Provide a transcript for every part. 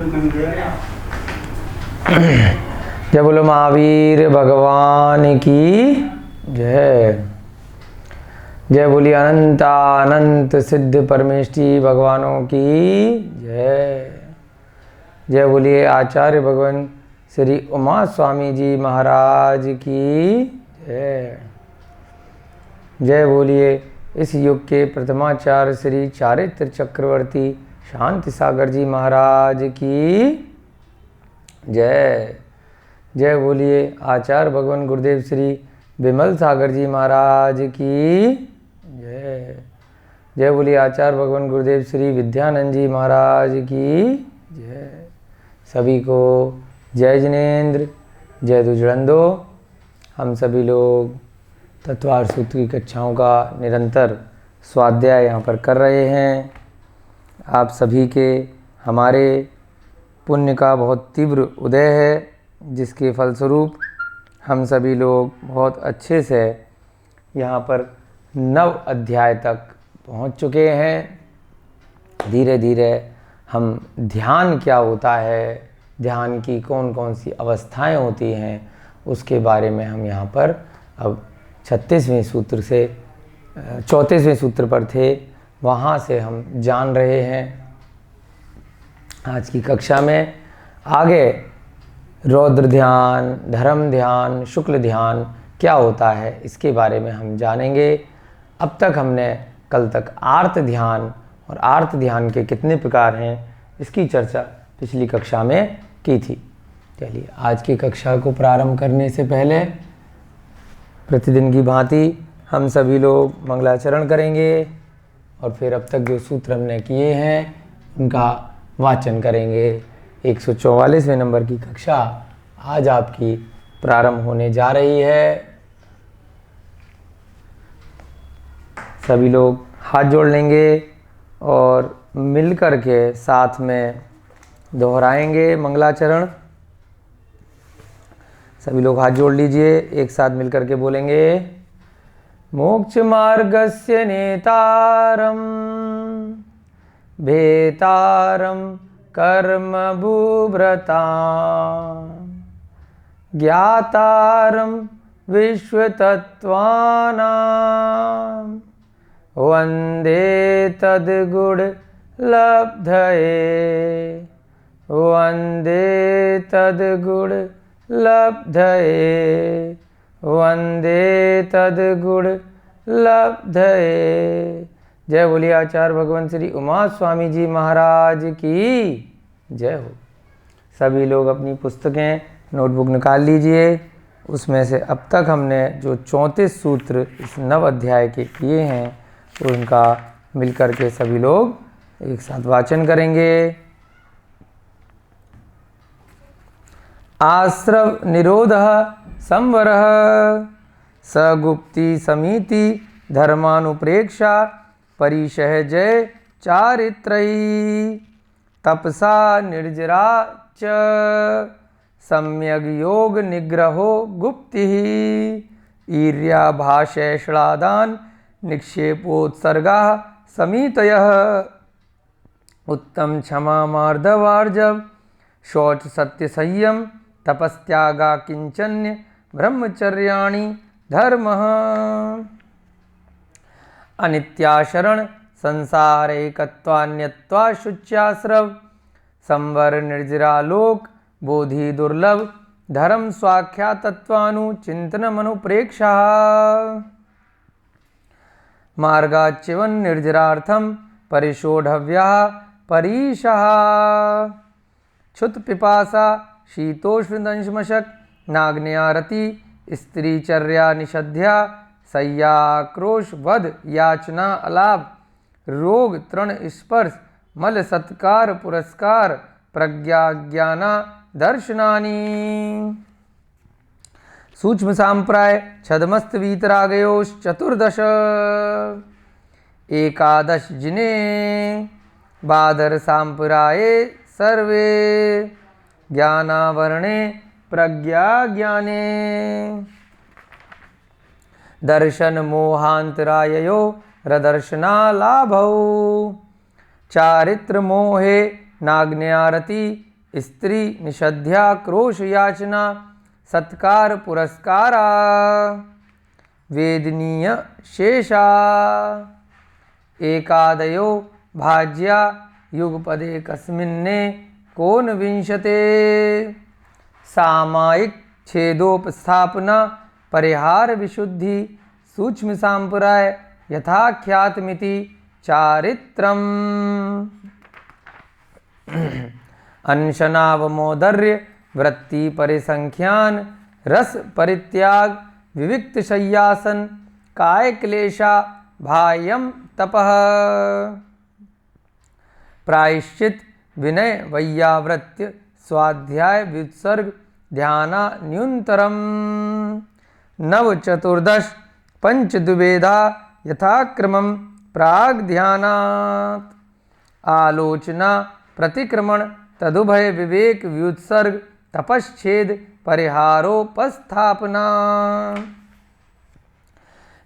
जय बोलो महावीर भगवान की जय। जय बोलिए अनंत सिद्ध परमेष्टि भगवानों की जय। जय बोलिए आचार्य भगवान श्री उमा स्वामी जी महाराज की जय। जय बोलिए इस युग के प्रथमाचार्य श्री चारित्र चक्रवर्ती शांति सागर जी महाराज की जय। जय बोलिए आचार्य भगवान गुरुदेव श्री विमल सागर जी महाराज की जय। जय बोलिए आचार्य भगवान गुरुदेव श्री विद्यानंद जी महाराज की जय। सभी को जय जिनेन्द्र, जय दुजड़ंदो। हम सभी लोग तत्वार सूत्र की कक्षाओं का निरंतर स्वाध्याय यहाँ पर कर रहे हैं। आप सभी के हमारे पुण्य का बहुत तीव्र उदय है, जिसके फलस्वरूप हम सभी लोग बहुत अच्छे से यहाँ पर 9 अध्याय तक पहुँच चुके हैं। धीरे धीरे हम ध्यान क्या होता है, ध्यान की कौन कौन सी अवस्थाएं होती हैं, उसके बारे में हम यहाँ पर अब 36वें सूत्र से 34वें सूत्र पर थे, वहाँ से हम जान रहे हैं। आज की कक्षा में आगे रौद्र ध्यान, धर्म ध्यान, शुक्ल ध्यान क्या होता है, इसके बारे में हम जानेंगे। अब तक हमने कल तक आर्त ध्यान और आर्त ध्यान के कितने प्रकार हैं, इसकी चर्चा पिछली कक्षा में की थी। चलिए आज की कक्षा को प्रारंभ करने से पहले प्रतिदिन की भांति हम सभी लोग मंगलाचरण करेंगे और फिर अब तक जो सूत्र हमने किए हैं उनका वाचन करेंगे। 144वें नंबर की कक्षा आज आपकी प्रारंभ होने जा रही है। सभी लोग हाथ जोड़ लेंगे और मिलकर के साथ में दोहराएंगे मंगलाचरण। सभी लोग हाथ जोड़ लीजिए, एक साथ मिलकर के बोलेंगे। मोक्ष मार्गस्य नेतारम भेतारम कर्म भूभृतां ज्ञातारं विश्वतत्त्वानां वन्दे तद्गुणलब्धये वन्दे तद्गुणलब्धये वन्दे तद्गुणलब्धये। जय बोलिए आचार्य भगवान श्री उमा स्वामी जी महाराज की जय हो। सभी लोग अपनी पुस्तकें, नोटबुक निकाल लीजिए। उसमें से अब तक हमने जो 34 सूत्र इस 9 अध्याय के किए हैं, उनका मिलकर के सभी लोग एक साथ वाचन करेंगे। आश्रव निरोधः संवरः सगुप्ति समिति धर्मानुप्रेक्षा परिशह जय चारित्रयी तपसा निर्जरा च सम्यग योग निग्रहो गुप्तिः ईर्याभाषैषणादान निक्षेपोत्सर्गाः समितयः उत्तम क्षमा मार्दवार्जव शौच सत्य संयम तपस्त्यागा किंचन्य ब्रह्मचर्याणि धर्मः अनित्याशरण संसारैकत्वान्यत्वा शुच्याश्रव संवर निर्जरालोक बोधि दुर्लभ धर्म स्वाख्यातत्वानुचिंतनमनुप्रेक्षा मार्गाच्यवन निर्जरार्थम परिशोढव्यः परीशः क्षुत पिपासा शीतोष्णदंशमशक नाग्न्यारति स्त्रीचर्या निषध्या सय्याक्रोश वध याचना अलाभ रोग तृण स्पर्श मल सत्कार पुरस्कार प्रज्ञा ज्ञाना दर्शनानि सूक्ष्म सांप्राय छदमस्त वीतरागयोश्चतुर्दश एकादश जिने बादर सांप्राये सर्वे ज्ञानावरणे प्रज्ञा ज्ञाने दर्शन मोहांतराययो रदर्शना लाभौ चारित्र मोहे नाग्न्यारति स्त्री निषध्या क्रोश याचना सत्कार पुरस्कारा वेदनीय शेषा एकादयो भाज्या युगपदे कस्मिन्ने कोन विंशते सामायिक छेदोपस्थापना परिहार विशुद्धि सूक्ष्म सांपुराय यथाख्यातमिति चारित्रम अंशनावमोदर्य वृत्ति परिसंख्यान रस परित्याग विविक्त शय्यासन काय क्लेशा भायम तपः प्रायश्चित विनय वैयावृत्य स्वाध्याय व्युत्सर्ग ध्याना न्यूनतरम नव चतुर्दश पंच द्विवेदा यथाक्रमं प्राग ध्यानात् आलोचना प्रतिक्रमण तदुभय विवेक व्युत्सर्ग तपश्छेद परिहारोपस्थापना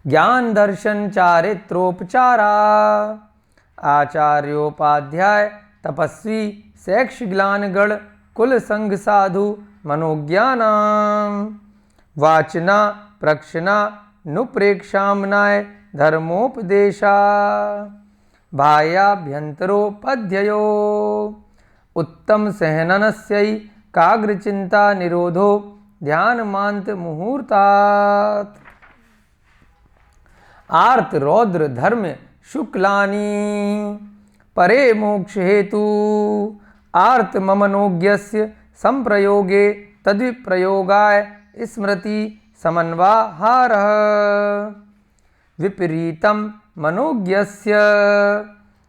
ज्ञान दर्शन चारित्रोपचारा आचार्योपाध्याय तपस्वी शैक्षग्लानगण कुल संघ साधु मनोज्ञाना वाचना प्रक्षना नुप्रेक्षामनाय धर्मोपदेशा बाह्याभ्यंतरोपध्ययो उत्तम सहननस्यै काग्रचिंता निरोधो ध्यानमांत मुहूर्तात् आर्त रौद्र धर्म शुक्लानि परे मोक्ष हेतु आर्त ममनोज्ञस्य संप्रयोगे तद्विप्रयोगाय स्मृति समन्वाहारः विपरीतं मनोज्ञस्य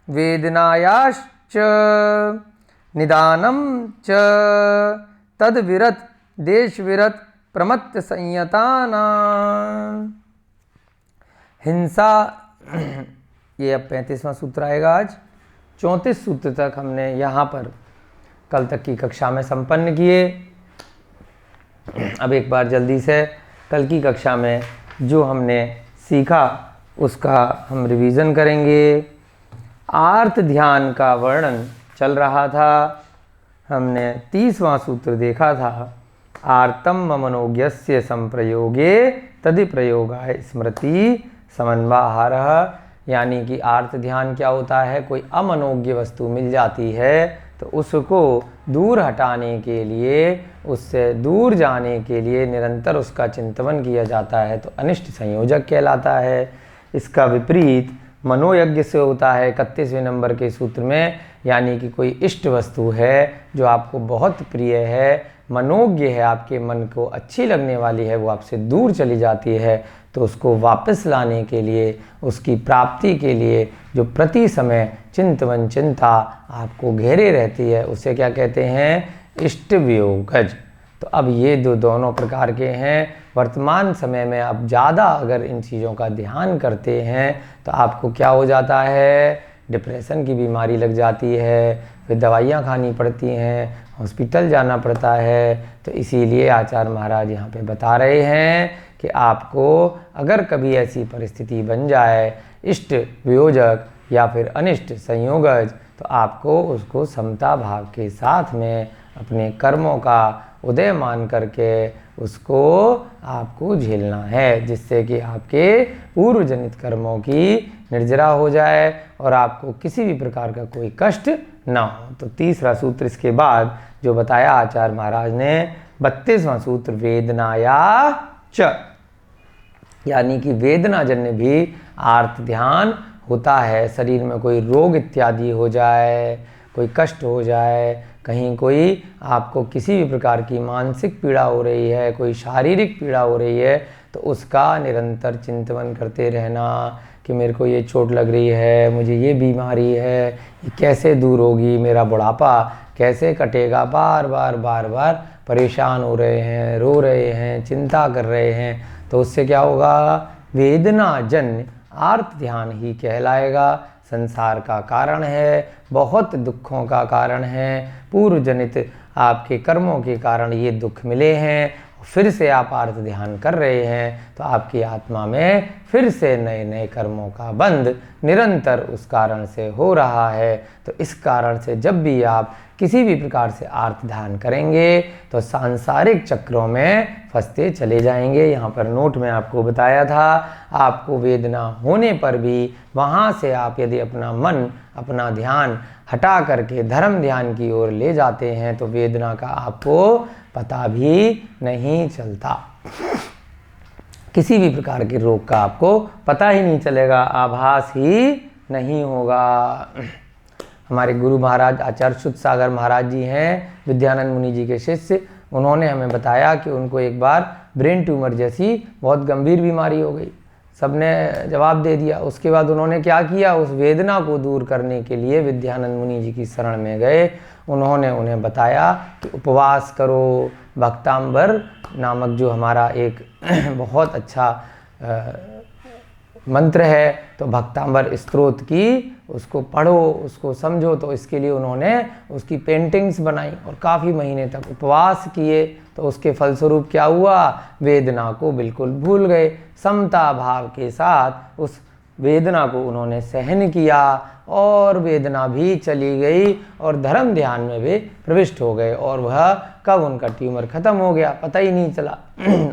वेदनायाश्च निदानं च तद्विरत देशविरत प्रमत्त संयतानां हिंसा। ये अब 35वां सूत्र आएगा। आज 34 सूत्र तक हमने यहाँ पर कल तक की कक्षा में संपन्न किए। अब एक बार जल्दी से कल की कक्षा में जो हमने सीखा उसका हम रिवीजन करेंगे। आर्त ध्यान का वर्णन चल रहा था। हमने 30वां सूत्र देखा था, आर्तम मनोज्ञस्य संप्रयोगे तदि प्रयोगाय स्मृति समन्वाहारः। यानी कि आर्त ध्यान क्या होता है, कोई अमनोज्ञ वस्तु मिल जाती है तो उसको दूर हटाने के लिए, उससे दूर जाने के लिए निरंतर उसका चिंतन किया जाता है तो अनिष्ट संयोजक कहलाता है। इसका विपरीत मनोयज्ञ से होता है 31वें नंबर के सूत्र में। यानी कि कोई इष्ट वस्तु है जो आपको बहुत प्रिय है, मनोज्ञ है, आपके मन को अच्छी लगने वाली है, वो आपसे दूर चली जाती है तो उसको वापस लाने के लिए, उसकी प्राप्ति के लिए जो प्रति समय चिंतवन चिंता आपको घेरे रहती है उसे क्या कहते हैं, इष्ट वियोगज। तो अब ये दोनों प्रकार के हैं। वर्तमान समय में अब ज़्यादा अगर इन चीज़ों का ध्यान करते हैं तो आपको क्या हो जाता है, डिप्रेशन की बीमारी लग जाती है, फिर दवाइयाँ खानी पड़ती हैं, हॉस्पिटल जाना पड़ता है। तो इसीलिए आचार्य महाराज यहाँ पे बता रहे हैं कि आपको अगर कभी ऐसी परिस्थिति बन जाए इष्ट वियोजक या फिर अनिष्ट संयोगज, तो आपको उसको समता भाव के साथ में अपने कर्मों का उदय मान करके उसको आपको झेलना है, जिससे कि आपके पूर्व जनित कर्मों की निर्जरा हो जाए और आपको किसी भी प्रकार का कोई कष्ट ना हो। तो 30वां सूत्र इसके बाद जो बताया आचार्य महाराज ने, 32वां सूत्र वेदनाया च, यानी कि वेदनाजन्य भी आर्त ध्यान होता है। शरीर में कोई रोग इत्यादि हो जाए, कोई कष्ट हो जाए, कहीं कोई आपको किसी भी प्रकार की मानसिक पीड़ा हो रही है, कोई शारीरिक पीड़ा हो रही है, तो उसका निरंतर चिंतन करते रहना कि मेरे को ये चोट लग रही है, मुझे ये बीमारी है, ये कैसे दूर होगी, मेरा बुढ़ापा कैसे कटेगा। बार बार बार बार परेशान हो रहे हैं, रो रहे हैं, चिंता कर रहे हैं, तो उससे क्या होगा, वेदनाजन्य आर्त ध्यान ही कहलाएगा। संसार का कारण है, बहुत दुखों का कारण है, पूर्व जनित आपके कर्मों के कारण ये दुख मिले हैं, फिर से आप आर्त ध्यान कर रहे हैं तो आपकी आत्मा में फिर से नए नए कर्मों का बंध निरंतर उस कारण से हो रहा है। तो इस कारण से जब भी आप किसी भी प्रकार से आर्त ध्यान करेंगे तो सांसारिक चक्रों में फंसते चले जाएंगे। यहाँ पर नोट में आपको बताया था, आपको वेदना होने पर भी वहाँ से आप यदि अपना मन अपना ध्यान हटा करके धर्म ध्यान की ओर ले जाते हैं तो वेदना का आपको पता भी नहीं चलता। किसी भी प्रकार के रोग का आपको पता ही नहीं चलेगा, आभास ही नहीं होगा। हमारे गुरु महाराज आचार्य शुद्ध सागर महाराज जी हैं, विद्यानंद मुनि जी के शिष्य। उन्होंने हमें बताया कि उनको एक बार ब्रेन ट्यूमर जैसी बहुत गंभीर बीमारी हो गई। सबने जवाब दे दिया। उसके बाद उन्होंने क्या किया, उस वेदना को दूर करने के लिए विद्यानंद मुनि जी की शरण में गए। उन्होंने उन्हें बताया कि उपवास करो, भक्तांबर नामक जो हमारा एक बहुत अच्छा मंत्र है, तो भक्तांबर स्तोत्र की उसको पढ़ो, उसको समझो। तो इसके लिए उन्होंने उसकी पेंटिंग्स बनाई और काफ़ी महीने तक उपवास किए। तो उसके फलस्वरूप क्या हुआ, वेदना को बिल्कुल भूल गए। समता भाव के साथ उस वेदना को उन्होंने सहन किया और वेदना भी चली गई और धर्म ध्यान में भी प्रविष्ट हो गए। और वह कब उनका ट्यूमर खत्म हो गया पता ही नहीं चला।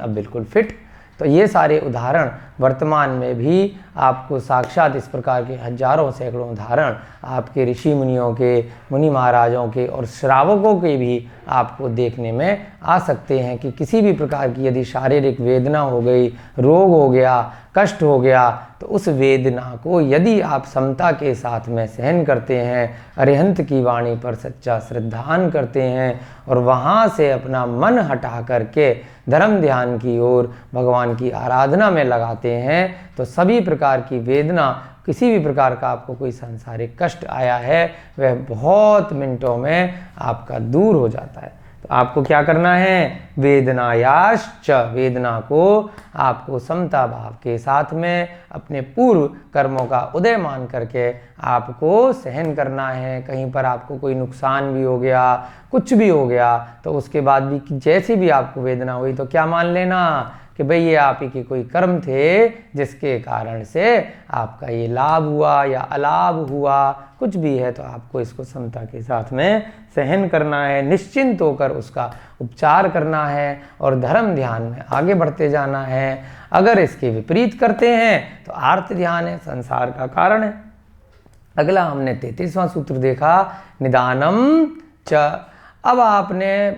अब बिल्कुल फिट। तो ये सारे उदाहरण वर्तमान में भी आपको साक्षात इस प्रकार के हजारों सैकड़ों उदाहरण आपके ऋषि मुनियों के, मुनि महाराजों के और श्रावकों के भी आपको देखने में आ सकते हैं कि किसी भी प्रकार की यदि शारीरिक वेदना हो गई, रोग हो गया, कष्ट हो गया, तो उस वेदना को यदि आप समता के साथ में सहन करते हैं, अरिहंत की वाणी पर सच्चा श्रद्धान करते हैं और वहाँ से अपना मन हटा करके धर्म ध्यान की ओर भगवान की आराधना में लगाते हैं, तो सभी प्रकार की वेदना, किसी भी प्रकार का आपको कोई सांसारिक कष्ट आया है, वह बहुत मिनटों में आपका दूर हो जाता है। तो आपको क्या करना है, वेदनायाश्च, वेदना को आपको समता भाव के साथ में अपने पूर्व कर्मों का उदय मान करके आपको सहन करना है। कहीं पर आपको कोई नुकसान भी हो गया, कुछ भी हो गया, तो उसके बाद भी जैसी भी आपको वेदना हुई तो क्या मान लेना कि भाई ये आप ही के कोई कर्म थे जिसके कारण से आपका ये लाभ हुआ या अलाभ हुआ, कुछ भी है, तो आपको इसको समता के साथ में सहन करना है, निश्चिंत होकर उसका उपचार करना है और धर्म ध्यान में आगे बढ़ते जाना है। अगर इसके विपरीत करते हैं तो आर्त ध्यान है, संसार का कारण है। अगला हमने 33वां सूत्र देखा, निदानम च। अब आपने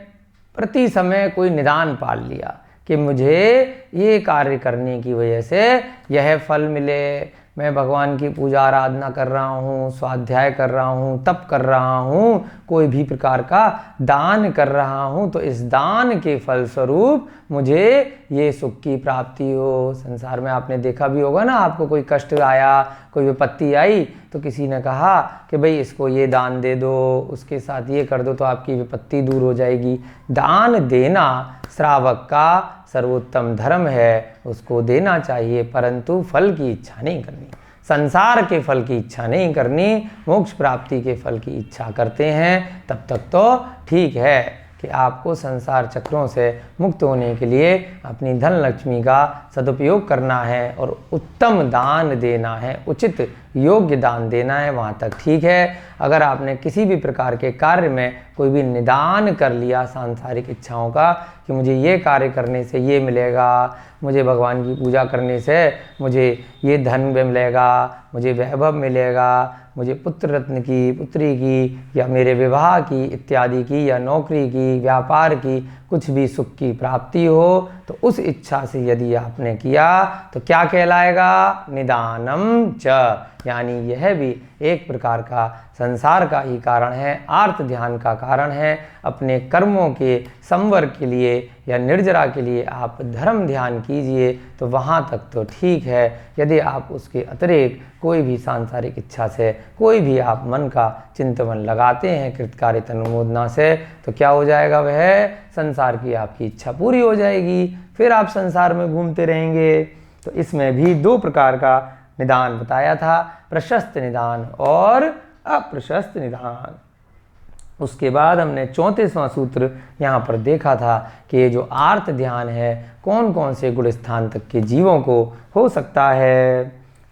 प्रति समय कोई निदान पाल लिया कि मुझे ये कार्य करने की वजह से यह फल मिले, मैं भगवान की पूजा आराधना कर रहा हूँ, स्वाध्याय कर रहा हूँ, तप कर रहा हूँ, कोई भी प्रकार का दान कर रहा हूँ, तो इस दान के फलस्वरूप मुझे ये सुख की प्राप्ति हो। संसार में आपने देखा भी होगा ना, आपको कोई कष्ट आया, कोई विपत्ति आई, तो किसी ने कहा कि भाई इसको ये दान दे दो, उसके साथ ये कर दो तो आपकी विपत्ति दूर हो जाएगी। दान देना श्रावक का सर्वोत्तम धर्म है, उसको देना चाहिए, परंतु फल की इच्छा नहीं करनी, संसार के फल की इच्छा नहीं करनी। मोक्ष प्राप्ति के फल की इच्छा करते हैं तब तक तो ठीक है कि आपको संसार चक्रों से मुक्त होने के लिए अपनी धन लक्ष्मी का सदुपयोग करना है और उत्तम दान देना है, उचित योग्य दान देना है, वहाँ तक ठीक है। अगर आपने किसी भी प्रकार के कार्य में कोई भी निदान कर लिया सांसारिक इच्छाओं का कि मुझे ये कार्य करने से ये मिलेगा, मुझे भगवान की पूजा करने से मुझे ये धन मिलेगा, मुझे वैभव मिलेगा, मुझे पुत्र रत्न की, पुत्री की, या मेरे विवाह की इत्यादि की, या नौकरी की, व्यापार की, कुछ भी सुख की प्राप्ति हो, तो उस इच्छा से यदि आपने किया तो क्या कहलाएगा, निदानम च। यानी यह भी एक प्रकार का संसार का ही कारण है, आर्त ध्यान का कारण है। अपने कर्मों के संवर के लिए या निर्जरा के लिए आप धर्म ध्यान कीजिए तो वहाँ तक तो ठीक है। यदि आप उसके अतिरिक्त कोई भी सांसारिक इच्छा से कोई भी आप मन का चिंतन लगाते हैं कृतकार्यता अनुमोदना से, तो क्या हो जाएगा, वह संसार की आपकी इच्छा पूरी हो जाएगी, फिर आप संसार में घूमते रहेंगे। तो इसमें भी दो प्रकार का निदान बताया था, प्रशस्त निदान और अप्रशस्त निदान। उसके बाद हमने 34वां सूत्र यहाँ पर देखा था कि ये जो आर्त ध्यान है कौन कौन से गुण स्थान तक के जीवों को हो सकता है।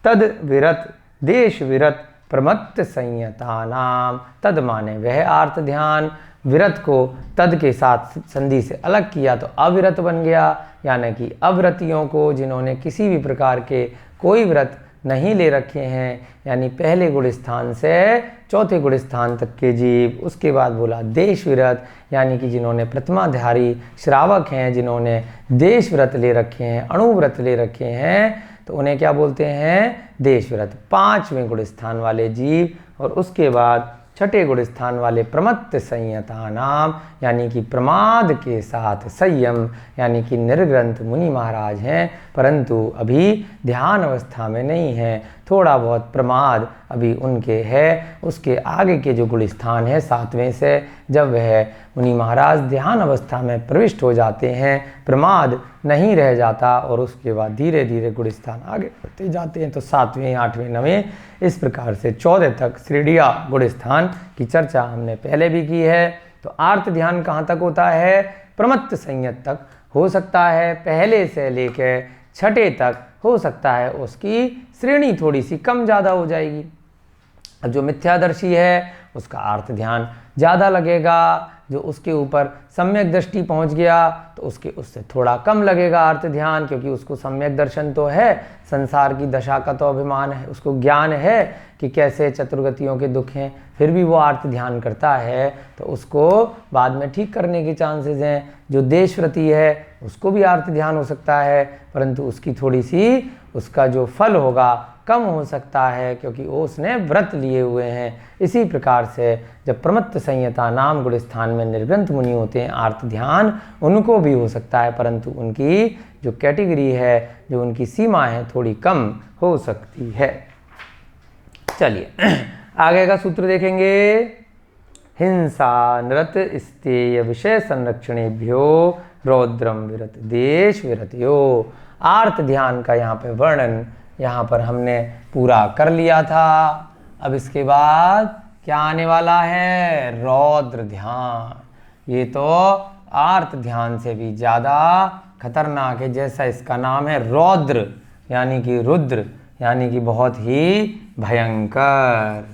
तद विरत देश विरत प्रमत्त संयता नाम। तद माने वह आर्त ध्यान, विरत को तद के साथ संधि से अलग किया तो अविरत बन गया, यानी कि अव्रतियों को, जिन्होंने किसी भी प्रकार के कोई व्रत नहीं ले रखे हैं, यानी पहले गुण स्थान से चौथे गुण स्थान तक के जीव। उसके बाद बोला देश विरत, यानी कि जिन्होंने प्रथमाधारी श्रावक हैं, जिन्होंने देश व्रत ले रखे हैं, अणुव्रत ले रखे हैं, तो उन्हें क्या बोलते हैं, देश व्रत। 5वें गुण स्थान वाले जीव। और उसके बाद छठे गुण स्थान वाले प्रमत्त संयता नाम, यानी कि प्रमाद के साथ संयम, यानी कि निर्ग्रंथ मुनि महाराज हैं, परंतु अभी ध्यान अवस्था में नहीं हैं, थोड़ा बहुत प्रमाद अभी उनके है। उसके आगे के जो गुण स्थान है 7वें से, जब वह मुनि महाराज ध्यान अवस्था में प्रविष्ट हो जाते हैं, प्रमाद नहीं रह जाता, और उसके बाद धीरे धीरे गुण स्थान आगे बढ़ते जाते हैं। तो 7वें 8वें 9वें इस प्रकार से 14 तक श्रेणिया गुण स्थान की चर्चा हमने पहले भी की है। तो आर्त ध्यान कहाँ तक होता है, प्रमत्त संयत तक हो सकता है, पहले से लेकर छठे तक हो सकता है, उसकी श्रेणी थोड़ी सी कम ज़्यादा हो जाएगी। अब जो मिथ्यादर्शी है उसका आर्त ध्यान ज़्यादा लगेगा, जो उसके ऊपर सम्यक दृष्टि पहुंच गया तो उससे थोड़ा कम लगेगा आर्त ध्यान, क्योंकि उसको सम्यक दर्शन तो है, संसार की दशा का तो अभिमान है, उसको ज्ञान है कि कैसे चतुर्गतियों के दुख हैं, फिर भी वो आर्त ध्यान करता है, तो उसको बाद में ठीक करने के चांसेस हैं। जो देशव्रती है उसको भी आर्त ध्यान हो सकता है, परंतु उसकी थोड़ी सी उसका जो फल होगा कम हो सकता है, क्योंकि वो उसने व्रत लिए हुए हैं। इसी प्रकार से जब प्रमत्त संयता नाम गुण स्थान में निर्ग्रंथ मुनि होते हैं, आर्त ध्यान उनको भी हो सकता है, परंतु उनकी जो कैटेगरी है, जो उनकी सीमा है, थोड़ी कम हो सकती है। चलिए आगे का सूत्र देखेंगे। हिंसा नृत स्तेय विषय संरक्षणेभ्यो रौद्रम विरत देश विरतयो। आर्त ध्यान का यहाँ पे वर्णन यहाँ पर हमने पूरा कर लिया था। अब इसके बाद क्या आने वाला है, रौद्र ध्यान। ये तो आर्त ध्यान से भी ज़्यादा खतरनाक है, जैसा इसका नाम है रौद्र, यानी कि रुद्र, यानी कि बहुत ही भयंकर।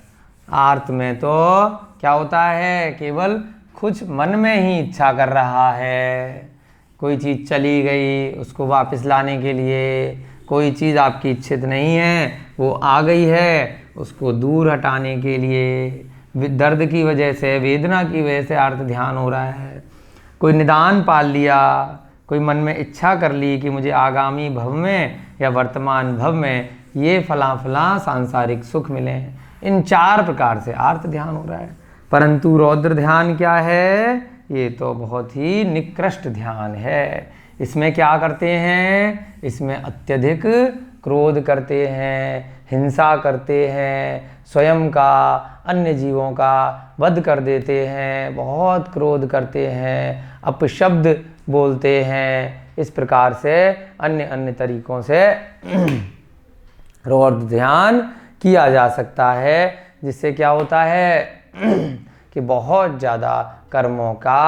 आर्त में तो क्या होता है, केवल कुछ मन में ही इच्छा कर रहा है, कोई चीज़ चली गई उसको वापस लाने के लिए, कोई चीज़ आपकी इच्छित नहीं है वो आ गई है उसको दूर हटाने के लिए, दर्द की वजह से, वेदना की वजह से आर्त ध्यान हो रहा है। कोई निदान पाल लिया, कोई मन में इच्छा कर ली कि मुझे आगामी भव में या वर्तमान भव में ये फला फला सांसारिक सुख मिले हैं, इन 4 प्रकार से आर्त ध्यान हो रहा है। परंतु रौद्र ध्यान क्या है, ये तो बहुत ही निकृष्ट ध्यान है। इसमें क्या करते हैं, इसमें अत्यधिक क्रोध करते हैं, हिंसा करते हैं, स्वयं का अन्य जीवों का वध कर देते हैं, बहुत क्रोध करते हैं, अपशब्द बोलते हैं, इस प्रकार से अन्य अन्य तरीकों से रौद्र ध्यान किया जा सकता है, जिससे क्या होता है कि बहुत ज़्यादा कर्मों का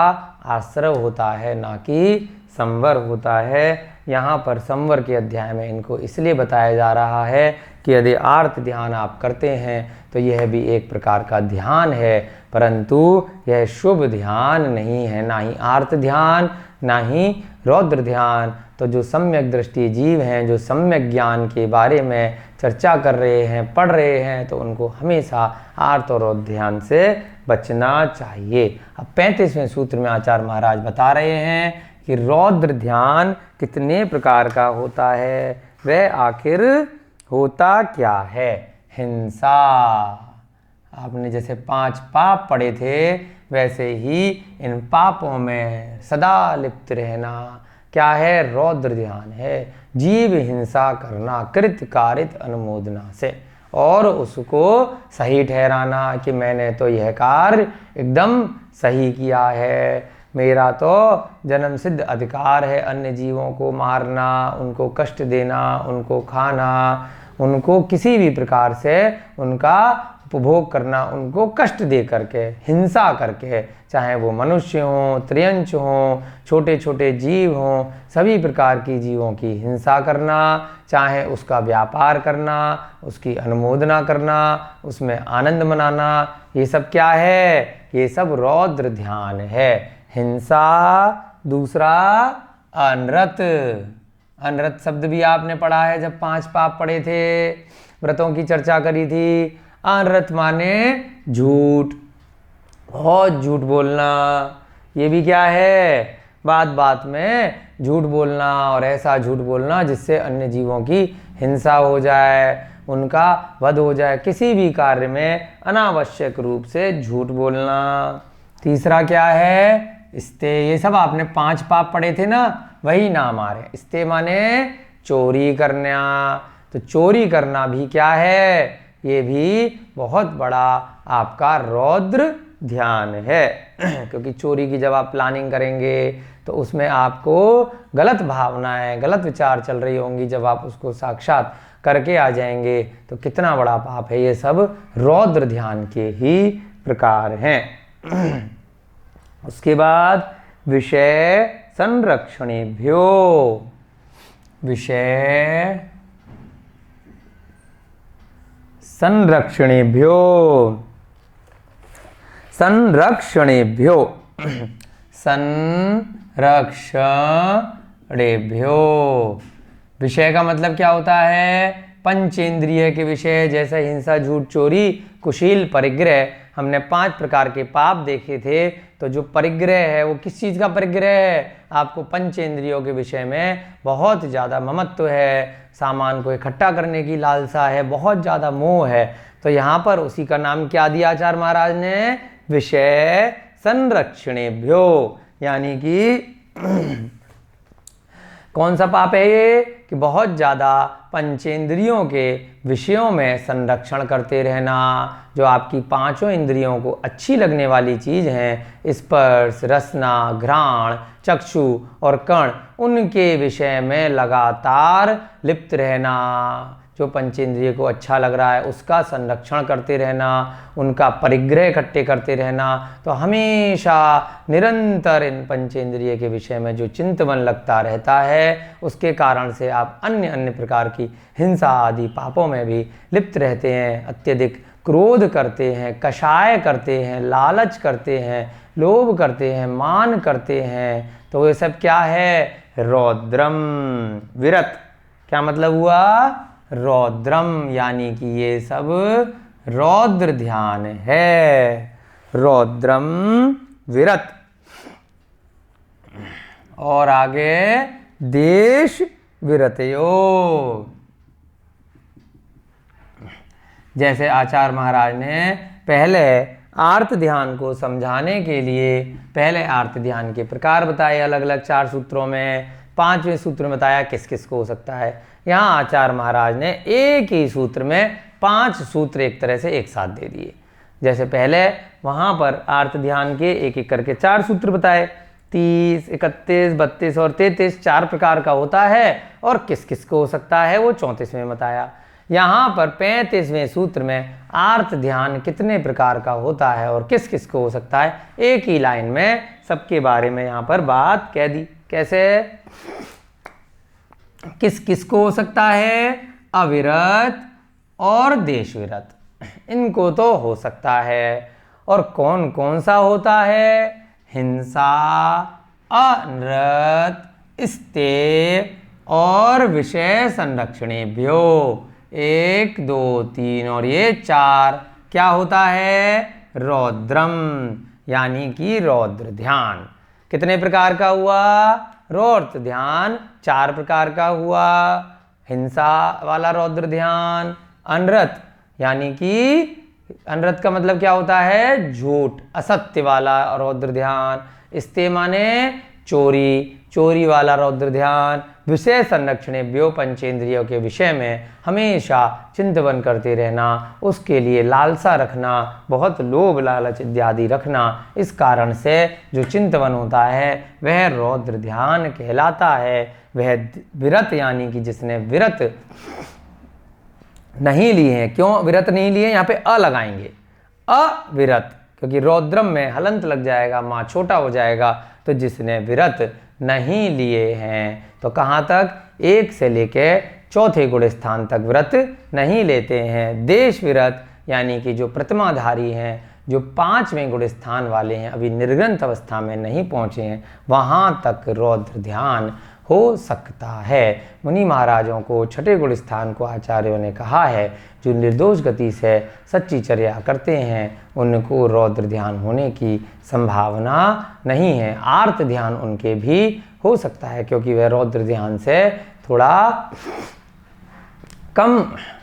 आश्रय होता है, ना कि संवर होता है। यहाँ पर संवर के अध्याय में इनको इसलिए बताया जा रहा है कि यदि आर्त ध्यान आप करते हैं तो यह भी एक प्रकार का ध्यान है, परंतु यह शुभ ध्यान नहीं है, ना ही आर्त ध्यान ना ही रौद्र ध्यान। तो जो सम्यक दृष्टि जीव हैं, जो सम्यक ज्ञान के बारे में चर्चा कर रहे हैं, पढ़ रहे हैं, तो उनको हमेशा आर्त और रौद्र ध्यान से बचना चाहिए। अब 35वें सूत्र में आचार्य महाराज बता रहे हैं कि रौद्र ध्यान कितने प्रकार का होता है, वह आखिर होता क्या है। हिंसा, आपने जैसे 5 पाप पढ़े थे, वैसे ही इन पापों में सदा लिप्त रहना क्या है, रौद्र ध्यान है। जीव हिंसा करना कृत कारित अनुमोदना से, और उसको सही ठहराना कि मैंने तो यह कार्य एकदम सही किया है, मेरा तो जन्म सिद्ध अधिकार है अन्य जीवों को मारना, उनको कष्ट देना, उनको खाना, उनको किसी भी प्रकार से उनका उपभोग करना उनको कष्ट दे करके, हिंसा करके, चाहे वो मनुष्य हों, त्रियंच हों, छोटे छोटे जीव हों, सभी प्रकार की जीवों की हिंसा करना, चाहे उसका व्यापार करना, उसकी अनुमोदना करना, उसमें आनंद मनाना, ये सब क्या है? ये सब रौद्र ध्यान है। हिंसा, दूसरा अनृत। अनृत शब्द भी आपने पढ़ा है जब 5 पाप पढ़े थे, व्रतों की चर्चा करी थी। अनृत माने झूठ, बहुत झूठ बोलना। ये भी क्या है? बात बात में झूठ बोलना, और ऐसा झूठ बोलना जिससे अन्य जीवों की हिंसा हो जाए, उनका वध हो जाए। किसी भी कार्य में अनावश्यक रूप से झूठ बोलना। तीसरा क्या है? स्ते। ये सब आपने 5 पाप पढ़े थे ना, वही नाम आ रहे। स्ते माने चोरी करना। तो चोरी करना भी क्या है? ये भी बहुत बड़ा आपका रौद्र ध्यान है। क्योंकि चोरी की जब आप प्लानिंग करेंगे तो उसमें आपको गलत भावनाएं, गलत विचार चल रही होंगी। जब आप उसको साक्षात करके आ जाएंगे तो कितना बड़ा पाप है। ये सब रौद्र ध्यान के ही प्रकार हैं। उसके बाद विषय संरक्षणेभ्यो। विषय संरक्षणेभ्यो। संरक्षणेभ्यो। संरक्षणेभ्यो। विषय का मतलब क्या होता है? पंचेंद्रिय के विषय, जैसे हिंसा, झूठ, चोरी, कुशील, परिग्रह। हमने 5 प्रकार के पाप देखे थे। तो जो परिग्रह है वो किस चीज़ का परिग्रह है? आपको पंचेंद्रियों के विषय में बहुत ज़्यादा ममत्व है, सामान को इकट्ठा करने की लालसा है, बहुत ज़्यादा मोह है। तो यहाँ पर उसी का नाम क्या दिया आचार्य महाराज ने? विषय संरक्षणेभ्यो। यानी कि कौन सा पाप है ये? कि बहुत ज़्यादा पंचेंद्रियों के विषयों में संरक्षण करते रहना। जो आपकी 5 इंद्रियों को अच्छी लगने वाली चीज़ हैं, स्पर्श, रसना, घ्राण, चक्षु और कर्ण, उनके विषय में लगातार लिप्त रहना। जो पंचेंद्रिय को अच्छा लग रहा है उसका संरक्षण करते रहना, उनका परिग्रह इकट्ठे करते रहना। तो हमेशा निरंतर इन पंचेंद्रिय के विषय में जो चिंतन लगता रहता है, उसके कारण से आप अन्य अन्य प्रकार की हिंसा आदि पापों में भी लिप्त रहते हैं। अत्यधिक क्रोध करते हैं, कषाय करते हैं, लालच करते हैं, लोभ करते हैं, मान करते हैं। तो ये सब क्या है? रौद्रम। विरत क्या मतलब हुआ? रौद्रम, यानी कि ये सब रौद्र ध्यान है। रौद्रम विरत। और आगे देश विरतयो। जैसे आचार्य महाराज ने पहले आर्त ध्यान को समझाने के लिए पहले आर्त ध्यान के प्रकार बताए अलग अलग 4 सूत्रों में। 5वें सूत्र में बताया किस किस को हो सकता है। यहाँ आचार्य महाराज ने एक ही सूत्र में 5 सूत्र एक तरह से एक साथ दे दिए। जैसे पहले वहाँ पर आर्त ध्यान के एक एक करके 4 सूत्र बताए। 30, 31, 32 और 33 4 प्रकार का होता है, और किस किस को हो सकता है वो 34वें बताया। यहाँ पर 35वें सूत्र में आर्त ध्यान कितने प्रकार का होता है और किस किस को हो सकता है, एक ही लाइन में सबके बारे में यहाँ पर बात कह दी। कैसे? किस किस को हो सकता है? अविरत और देश विरत, इनको तो हो सकता है। और कौन कौन सा होता है? हिंसा, अनृत, स्ते और विषय संरक्षणेभ्यो। 1, 2, 3 और ये 4 क्या होता है? रौद्रम, यानी कि रौद्र ध्यान। कितने प्रकार का हुआ? रौद्र ध्यान 4 प्रकार का हुआ। हिंसा वाला रौद्र ध्यान, अनृत यानी कि अनृत का मतलब क्या होता है? झूठ, असत्य वाला रौद्र ध्यान। स्ते माने चोरी, चोरी वाला रौद्र ध्यान। विषय संरक्षणेभ्यो, पंचेंद्रियों के विषय में हमेशा चिंतन करते रहना, उसके लिए लालसा रखना, बहुत लोभ लालच इत्यादि रखना। इस कारण से जो चिंतन होता है वह रौद्र ध्यान कहलाता है। वह विरत यानी कि जिसने विरत नहीं लिए हैं। क्यों विरत नहीं लिए? यहाँ पे अ लगाएंगे, अविरत, क्योंकि रौद्रम में हलंत लग जाएगा, माँ छोटा हो जाएगा। तो जिसने विरत नहीं लिए हैं, तो कहाँ तक? 1 से लेके चौथे गुण स्थान तक व्रत नहीं लेते हैं। देश विरत यानी कि जो प्रतिमाधारी हैं, जो 5वें गुण स्थान वाले हैं, अभी निर्ग्रंथ अवस्था में नहीं पहुँचे हैं, वहाँ तक रौद्र ध्यान हो सकता है। मुनि महाराजों को छठे गुण स्थान को आचार्यों ने कहा है, जो निर्दोष गति से सच्ची चर्या करते हैं उनको रौद्र ध्यान होने की संभावना नहीं है। आर्त ध्यान उनके भी हो सकता है, क्योंकि वह रौद्र ध्यान से थोड़ा कम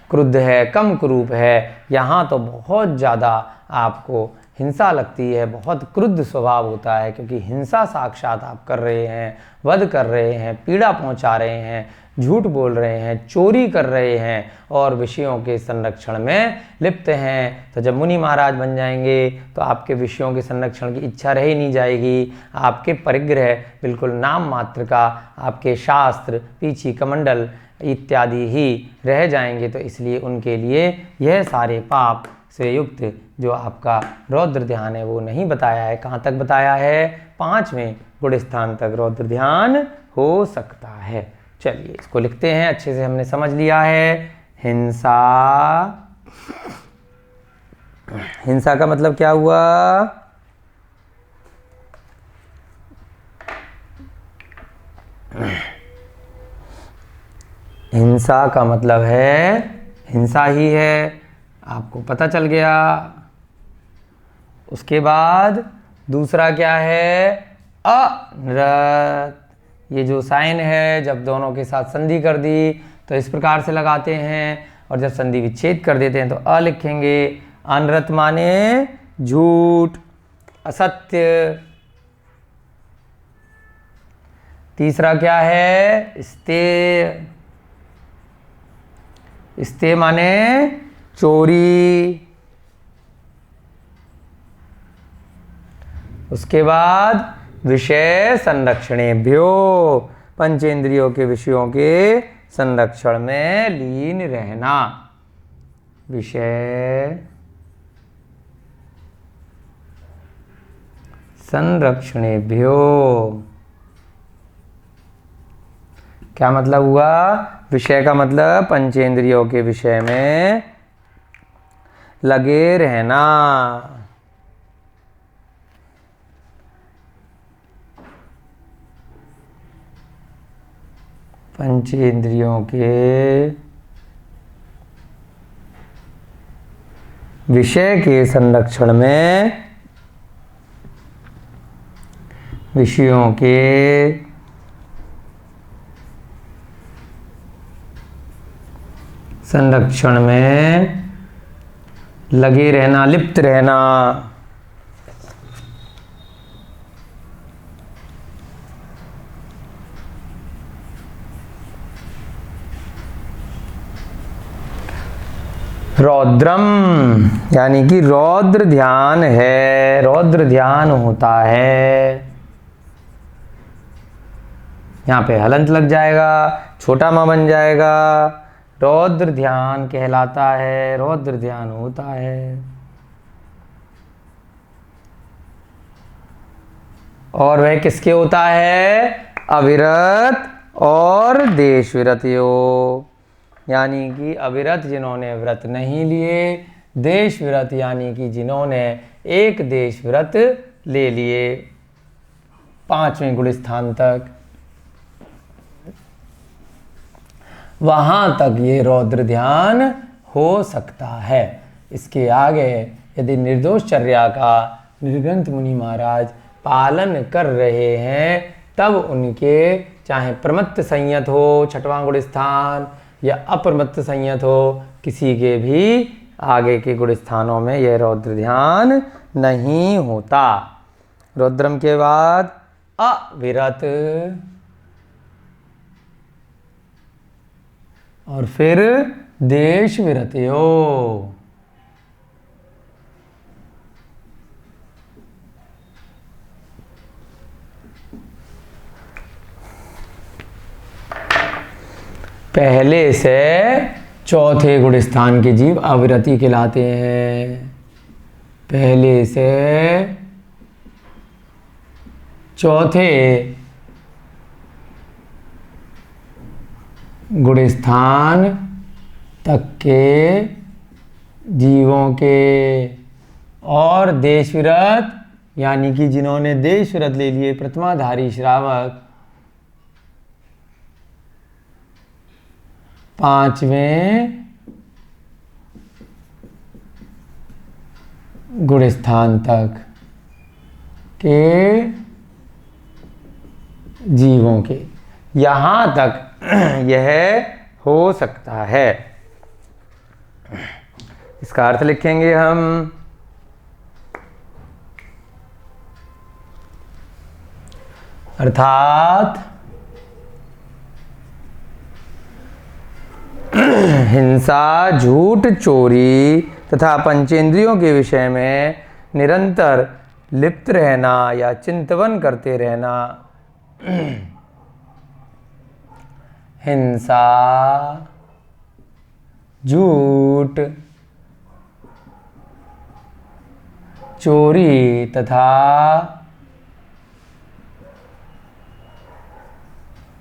क्रुद्ध है, कम कुरूप है। यहाँ तो बहुत ज़्यादा आपको हिंसा लगती है, बहुत क्रुद्ध स्वभाव होता है, क्योंकि हिंसा साक्षात आप कर रहे हैं, वध कर रहे हैं, पीड़ा पहुंचा रहे हैं, झूठ बोल रहे हैं, चोरी कर रहे हैं और विषयों के संरक्षण में लिप्त हैं। तो जब मुनि महाराज बन जाएंगे तो आपके विषयों के संरक्षण की इच्छा रह ही नहीं जाएगी। आपके परिग्रह बिल्कुल नाम मात्र का, आपके शास्त्र, पीछी कमंडल इत्यादि ही रह जाएंगे। तो इसलिए उनके लिए यह सारे पाप से युक्त जो आपका रौद्र ध्यान है वो नहीं बताया है। कहाँ तक बताया है? 5वें गुण स्थान तक रौद्र ध्यान हो सकता है। चलिए इसको लिखते हैं, अच्छे से हमने समझ लिया है। हिंसा, हिंसा का मतलब क्या हुआ? हिंसा का मतलब है हिंसा ही है, आपको पता चल गया। उसके बाद दूसरा क्या है? अनृत। ये जो साइन है, जब दोनों के साथ संधि कर दी तो इस प्रकार से लगाते हैं, और जब संधि विच्छेद कर देते हैं तो अ लिखेंगे। अनृत माने झूठ, असत्य। तीसरा क्या है? स्तेय। स्तेय माने चोरी। उसके बाद विषय संरक्षणेभ्यो, पंचेंद्रियों के विषयों के संरक्षण में लीन रहना। विषय संरक्षणेभ्यो क्या मतलब हुआ? विषय का मतलब पंचेंद्रियों के विषय में लगे रहना। पंचेंद्रियों के विषय के संरक्षण में, विषयों के संरक्षण में लगे रहना, लिप्त रहना। रौद्रम यानी कि रौद्र ध्यान है, रौद्र ध्यान होता है। यहाँ पे हलंत लग जाएगा, छोटा माँ बन जाएगा। रौद्र ध्यान कहलाता है, रौद्र ध्यान होता है। और वह किसके होता है? अविरत और देश विरत योग, यानी कि अविरत जिन्होंने व्रत नहीं लिए, देश विरत यानी कि जिन्होंने एक देश व्रत ले लिए 5वें गुण स्थान तक, वहाँ तक ये रौद्र ध्यान हो सकता है। इसके आगे यदि निर्दोष चर्या का निर्ग्रंथ मुनि महाराज पालन कर रहे हैं, तब उनके चाहे प्रमत्त संयत हो 6वां गुण स्थान या अप्रमत्त संयत हो, किसी के भी आगे के गुण स्थानों में यह रौद्र ध्यान नहीं होता। रौद्रम के बाद अविरत और फिर देश विरतयो। पहले से चौथे गुण स्थान के जीव अविरति कहलाते हैं। पहले से चौथे गुण स्थान तक के जीवों के और देश विरत यानी कि जिन्होंने देश विरत ले लिए प्रथमाधारी श्रावक पांचवें गुण स्थान तक के जीवों के, यहाँ तक यह हो सकता है। इसका अर्थ लिखेंगे हम। अर्थात हिंसा, झूठ, चोरी तथा पंचेंद्रियों के विषय में निरंतर लिप्त रहना या चिंतन करते रहना। हिंसा, झूठ, चोरी तथा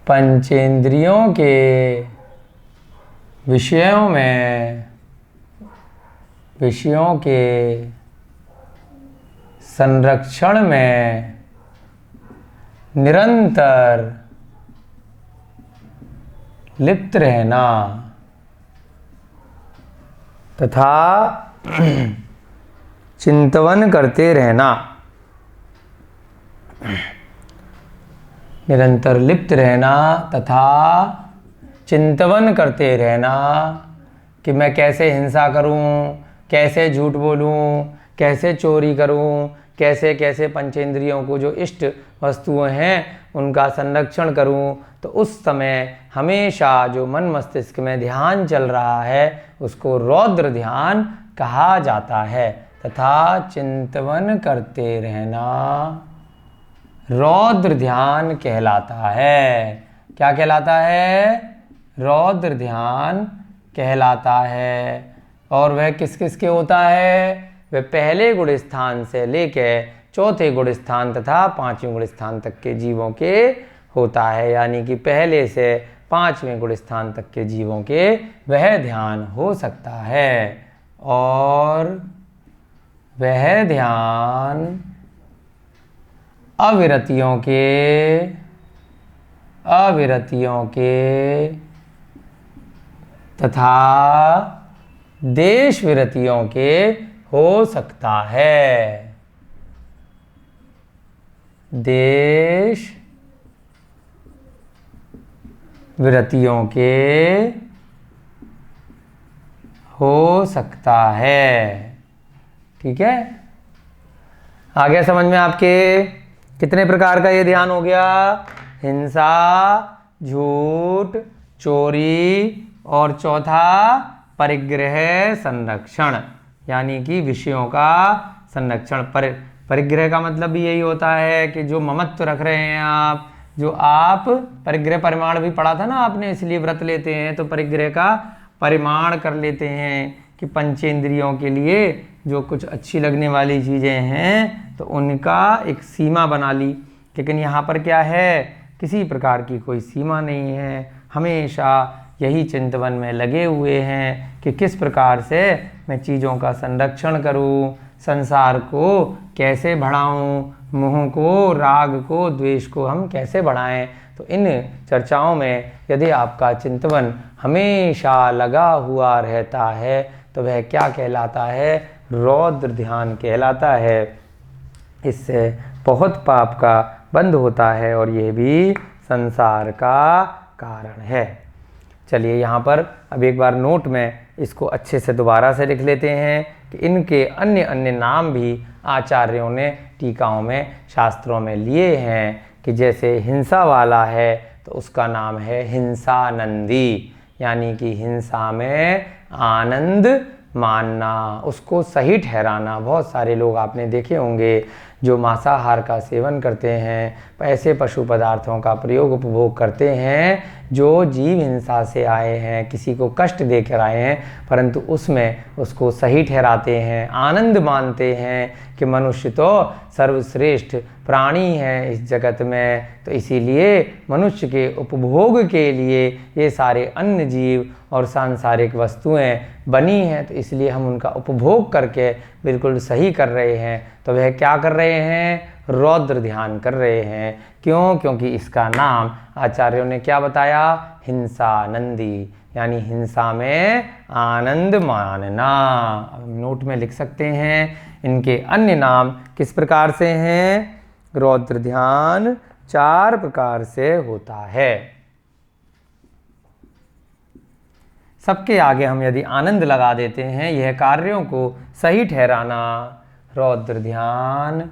पंचेंद्रियों के विषयों के संरक्षण में निरंतर लिप्त रहना तथा चिंतन करते रहना। निरंतर लिप्त रहना तथा चिंतन करते रहना कि मैं कैसे हिंसा करूं, कैसे झूठ बोलूं, कैसे चोरी करूं, कैसे कैसे पंचेंद्रियों को जो इष्ट वस्तुएं हैं उनका संरक्षण करूं। तो उस समय हमेशा जो मन मस्तिष्क में ध्यान चल रहा है उसको रौद्र ध्यान कहा जाता है तथा चिंतन करते रहना रौद्र ध्यान कहलाता है। क्या कहलाता है? रौद्र ध्यान कहलाता है। और वह किस किस के होता है? वह पहले गुण स्थान से लेकर चौथे गुण स्थान तथा पांचवें गुण स्थान तक के जीवों के होता है। यानी कि पहले से पांचवें गुण स्थान तक के जीवों के वह ध्यान हो सकता है। और वह ध्यान अविरतियों के तथा देश विरतियों के हो सकता है। देश विरतियों के हो सकता है। ठीक है, आ गया समझ में आपके? कितने प्रकार का ये ध्यान हो गया? हिंसा, झूठ, चोरी और चौथा परिग्रह संरक्षण, यानी कि विषयों का संरक्षण। परिग्रह का मतलब भी यही होता है कि जो ममत्व रख रहे हैं आप, जो आप परिग्रह परिमाण भी पढ़ा था ना आपने, इसलिए व्रत लेते हैं तो परिग्रह का परिमाण कर लेते हैं कि पंचेंद्रियों के लिए जो कुछ अच्छी लगने वाली चीज़ें हैं तो उनका एक सीमा बना ली। लेकिन यहाँ पर क्या है? किसी प्रकार की कोई सीमा नहीं है। हमेशा यही चिंतन में लगे हुए हैं कि किस प्रकार से मैं चीज़ों का संरक्षण करूं, संसार को कैसे बढ़ाऊं, मोह को, राग को, द्वेष को हम कैसे बढ़ाएं। तो इन चर्चाओं में यदि आपका चिंतन हमेशा लगा हुआ रहता है तो वह क्या कहलाता है? रौद्र ध्यान कहलाता है। इससे बहुत पाप का बंद होता है और यह भी संसार का कारण है। चलिए यहाँ पर अब एक बार नोट में इसको अच्छे से दोबारा से लिख लेते हैं कि इनके अन्य अन्य नाम भी आचार्यों ने टीकाओं में, शास्त्रों में लिए हैं। कि जैसे हिंसा वाला है तो उसका नाम है हिंसानंदी, यानी कि हिंसा में आनंद मानना, उसको सही ठहराना। बहुत सारे लोग आपने देखे होंगे जो मांसाहार का सेवन करते हैं, ऐसे पशु पदार्थों का प्रयोग उपभोग करते हैं जो जीव हिंसा से आए हैं, किसी को कष्ट देकर आए हैं, परंतु उसमें उसको सही ठहराते हैं, आनंद मानते हैं कि मनुष्य तो सर्वश्रेष्ठ प्राणी है इस जगत में, तो इसीलिए मनुष्य के उपभोग के लिए ये सारे अन्य जीव और सांसारिक वस्तुएं बनी हैं, तो इसलिए हम उनका उपभोग करके बिल्कुल सही कर रहे हैं। तो वह क्या कर रहे हैं? रौद्र ध्यान कर रहे हैं। क्यों? क्योंकि इसका नाम आचार्यों ने क्या बताया? हिंसानंदी, यानी हिंसा में आनंद मानना। अब नोट में लिख सकते हैं इनके अन्य नाम किस प्रकार से हैं। रौद्र ध्यान 4 प्रकार से होता है। सबके आगे हम यदि आनंद लगा देते हैं, यह कार्यों को सही ठहराना। रौद्र ध्यान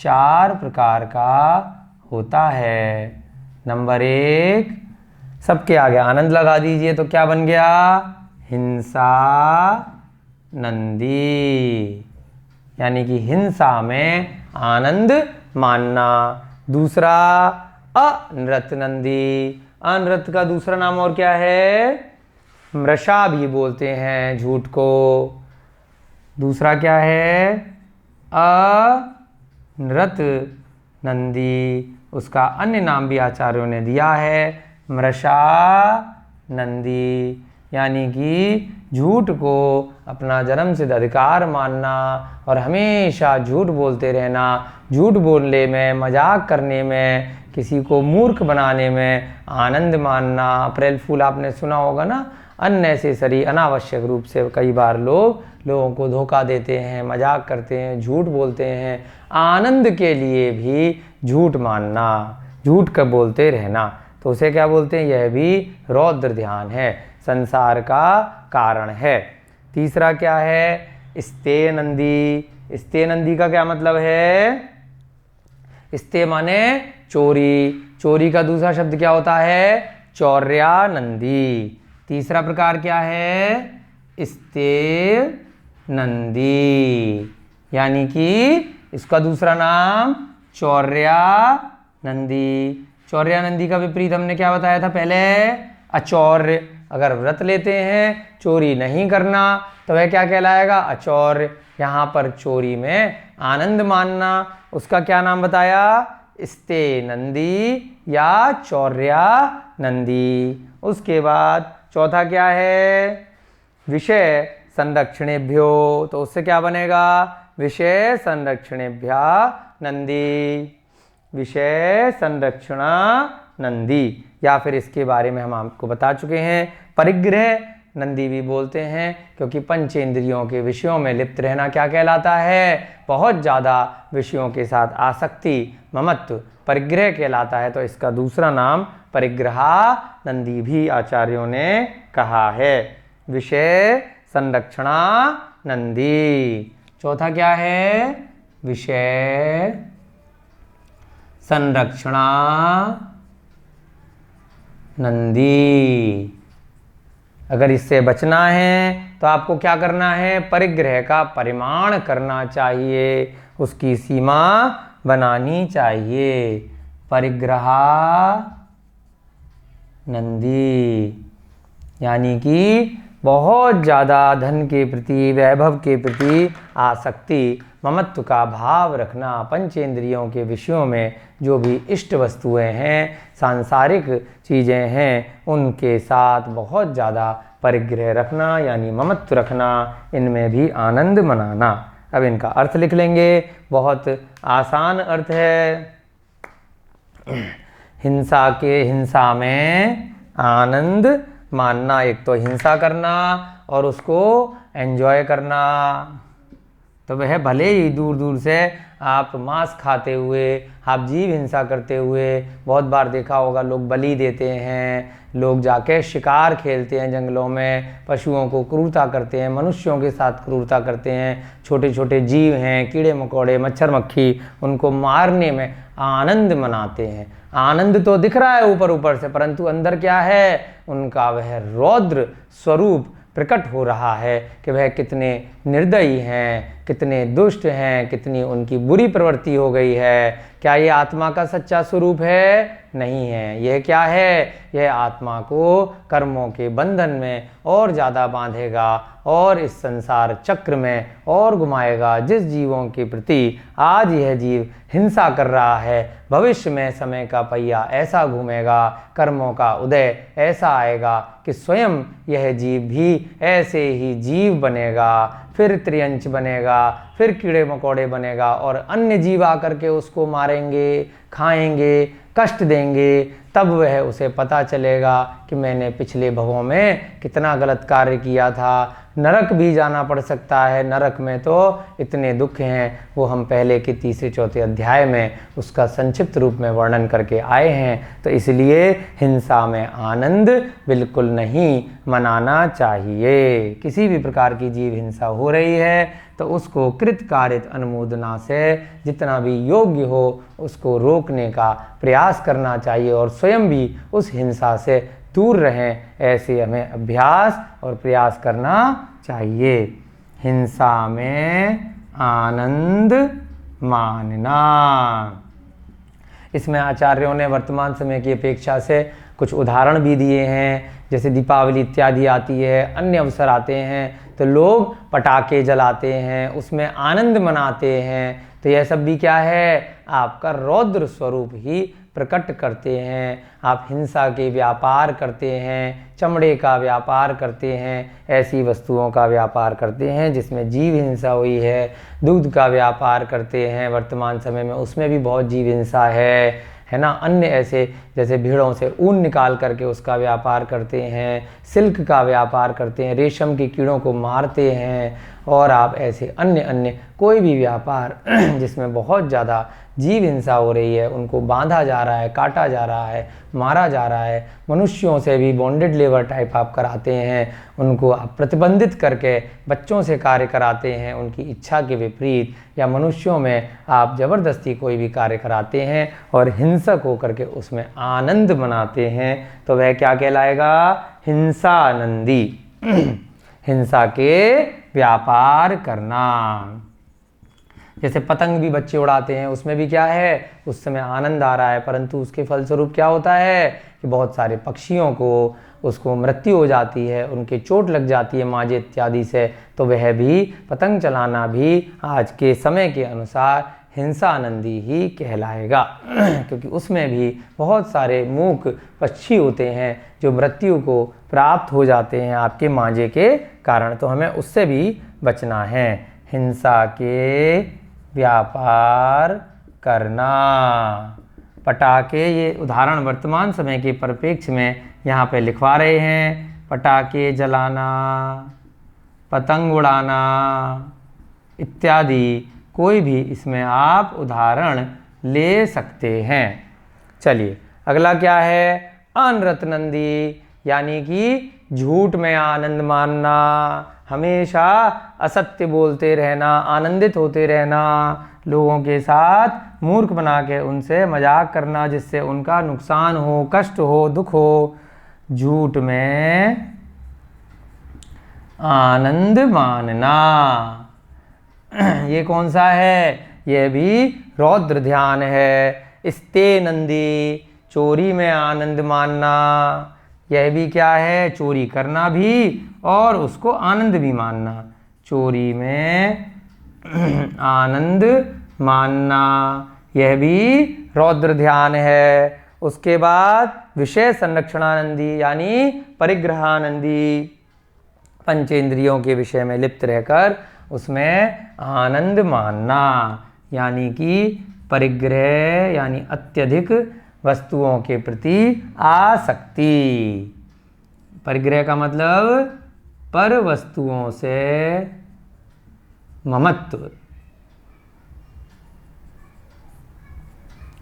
4 प्रकार का होता है। नंबर 1, सबके आगे आनंद लगा दीजिए तो क्या बन गया? हिंसा नंदी, यानी कि हिंसा में आनंद मानना। दूसरा अनृत नंदी, अनृत का दूसरा नाम और क्या है? मृषा भी बोलते हैं झूठ को। दूसरा क्या है? अनृत नंदी, उसका अन्य नाम भी आचार्यों ने दिया है मृषा नंदी, यानी कि झूठ को अपना जन्म सिद्ध अधिकार मानना और हमेशा झूठ बोलते रहना, झूठ बोलने में, मजाक करने में, किसी को मूर्ख बनाने में आनंद मानना। अप्रैल फूल आपने सुना होगा ना, अननेसेसरी, अनावश्यक रूप से कई बार लोगों को धोखा देते हैं, मजाक करते हैं, झूठ बोलते हैं। आनंद के लिए भी झूठ मानना, झूठ का बोलते रहना, तो उसे क्या बोलते हैं? यह भी रौद्र ध्यान है, संसार का कारण है। तीसरा क्या है? स्तेनंदी। स्तेनंदी का क्या मतलब है? स्ते माने चोरी, चोरी का दूसरा शब्द क्या होता है? चौर्यानंदी। तीसरा प्रकार क्या है? स्ते नंदी, यानी कि इसका दूसरा नाम चौर्यानंदी। चौर्यानंदी का विपरीत हमने क्या बताया था पहले? अचौर्य। अगर व्रत लेते हैं चोरी नहीं करना तो वह क्या कहलाएगा? अचौर्य। यहाँ पर चोरी में आनंद मानना, उसका क्या नाम बताया? स्ते नंदी या चौर्यानंदी। उसके बाद चौथा क्या है? विषय संरक्षणेभ्यो, तो उससे क्या बनेगा? विषय संरक्षणेभ्या नंदी, विषय संरक्षणा नंदी, या फिर इसके बारे में हम आपको बता चुके हैं परिग्रह नंदी भी बोलते हैं, क्योंकि पंचेंद्रियों के विषयों में लिप्त रहना क्या कहलाता है? बहुत ज़्यादा विषयों के साथ आसक्ति, ममत्व, परिग्रह कहलाता है। तो इसका दूसरा नाम परिग्रहा नंदी भी आचार्यों ने कहा है। विषय संरक्षणा नंदी। चौथा क्या है? विषय संरक्षणा नंदी। अगर इससे बचना है तो आपको क्या करना है? परिग्रह का परिमाण करना चाहिए, उसकी सीमा बनानी चाहिए। परिग्रहा नंदी, यानी कि बहुत ज़्यादा धन के प्रति, वैभव के प्रति आसक्ति, ममत्व का भाव रखना, पंचेंद्रियों के विषयों में जो भी इष्ट वस्तुएं हैं, सांसारिक चीज़ें हैं, उनके साथ बहुत ज़्यादा परिग्रह रखना, यानी ममत्व रखना, इनमें भी आनंद मनाना। अब इनका अर्थ लिख लेंगे, बहुत आसान अर्थ है। हिंसा में आनंद मानना, एक तो हिंसा करना और उसको एंजॉय करना। तो वह भले ही दूर दूर से आप मांस खाते हुए, आप जीव हिंसा करते हुए, बहुत बार देखा होगा लोग बलि देते हैं, लोग जाके शिकार खेलते हैं जंगलों में, पशुओं को क्रूरता करते हैं, मनुष्यों के साथ क्रूरता करते हैं, छोटे छोटे जीव हैं, कीड़े मकोड़े, मच्छर मक्खी, उनको मारने में आनंद मनाते हैं। आनंद तो दिख रहा है ऊपर ऊपर से, परंतु अंदर क्या है? उनका वह रौद्र स्वरूप प्रकट हो रहा है कि वह कितने निर्दयी हैं, कितने दुष्ट हैं, कितनी उनकी बुरी प्रवृत्ति हो गई है। क्या ये आत्मा का सच्चा स्वरूप है? नहीं है। यह क्या है? यह आत्मा को कर्मों के बंधन में और ज़्यादा बांधेगा और इस संसार चक्र में और घुमाएगा। जिस जीवों के प्रति आज यह जीव हिंसा कर रहा है, भविष्य में समय का पहिया ऐसा घूमेगा, कर्मों का उदय ऐसा आएगा कि स्वयं यह जीव भी ऐसे ही जीव बनेगा, फिर त्रियंच बनेगा, फिर कीड़े मकोड़े बनेगा और अन्य जीव आकर के उसको मारेंगे, खाएंगे, कष्ट देंगे। तब वह उसे पता चलेगा कि मैंने पिछले भवों में कितना गलत कार्य किया था। नरक भी जाना पड़ सकता है। नरक में तो इतने दुख हैं, वो हम पहले के 3-4 अध्याय में उसका संक्षिप्त रूप में वर्णन करके आए हैं। तो इसलिए हिंसा में आनंद बिल्कुल नहीं मनाना चाहिए। किसी भी प्रकार की जीव हिंसा हो रही है तो उसको कृतकारित अनुमोदना से जितना भी योग्य हो उसको रोकने का प्रयास करना चाहिए और स्वयं भी उस हिंसा से दूर रहें। ऐसे हमें अभ्यास और प्रयास करना चाहिए। हिंसा में आनंद मानना। इसमें आचार्यों ने वर्तमान समय की अपेक्षा से कुछ उदाहरण भी दिए हैं। जैसे दीपावली इत्यादि आती है, अन्य अवसर आते हैं तो लोग पटाखे जलाते हैं, उसमें आनंद मनाते हैं। तो यह सब भी क्या है? आपका रौद्र स्वरूप ही प्रकट करते हैं। आप हिंसा के व्यापार करते हैं, चमड़े का व्यापार करते हैं, ऐसी वस्तुओं का व्यापार करते हैं जिसमें जीव हिंसा हुई है। दूध का व्यापार करते हैं वर्तमान समय में, उसमें भी बहुत जीव हिंसा है ना। अन्य ऐसे जैसे भीड़ों से ऊन निकाल करके उसका व्यापार करते हैं, सिल्क का व्यापार करते हैं, रेशम के कीड़ों को मारते हैं और आप ऐसे अन्य कोई भी व्यापार जिसमें बहुत ज़्यादा जीव हिंसा हो रही है, उनको बांधा जा रहा है, काटा जा रहा है, मारा जा रहा है। मनुष्यों से भी बॉन्डेड लेबर टाइप आप कराते हैं, उनको आप प्रतिबंधित करके बच्चों से कार्य कराते हैं उनकी इच्छा के विपरीत, या मनुष्यों में आप ज़बरदस्ती कोई भी कार्य कराते हैं और हिंसक होकर के उसमें आनंद मनाते हैं, तो वह क्या कहलाएगा? हिंसा आनंदी। हिंसा के व्यापार करना। जैसे पतंग भी बच्चे उड़ाते हैं, उसमें भी क्या है? उस समय आनंद आ रहा है, परंतु उसके फलस्वरूप क्या होता है कि बहुत सारे पक्षियों को उसको मृत्यु हो जाती है, उनके चोट लग जाती है माजे इत्यादि से। तो वह भी पतंग चलाना भी आज के समय के अनुसार हिंसा आनंदी ही कहलाएगा क्योंकि उसमें भी बहुत सारे मूक पक्षी होते हैं जो मृत्यु को प्राप्त हो जाते हैं आपके मांझे के कारण। तो हमें उससे भी बचना है। हिंसा के व्यापार करना। पटाखे, ये उदाहरण वर्तमान समय के परिप्रेक्ष्य में यहाँ पे लिखवा रहे हैं। पटाखे जलाना, पतंग उड़ाना इत्यादि कोई भी इसमें आप उदाहरण ले सकते हैं। चलिए अगला क्या है? अनरतनंदी, यानी कि झूठ में आनंद मानना, हमेशा असत्य बोलते रहना, आनंदित होते रहना, लोगों के साथ मूर्ख बना के उनसे मजाक करना जिससे उनका नुकसान हो, कष्ट हो, दुख हो। झूठ में आनंद मानना, ये कौन सा है? यह भी रौद्र ध्यान है। स्ते नंदी, चोरी में आनंद मानना, यह भी क्या है? चोरी करना भी और उसको आनंद भी मानना। चोरी में आनंद मानना, यह भी रौद्र ध्यान है। उसके बाद विषय संरक्षणानंदी, यानी परिग्रहानंदी, पंचेंद्रियों के विषय में लिप्त रहकर उसमें आनंद मानना, यानी कि परिग्रह यानी अत्यधिक वस्तुओं के प्रति आसक्ति। परिग्रह का मतलब पर वस्तुओं से ममत्व।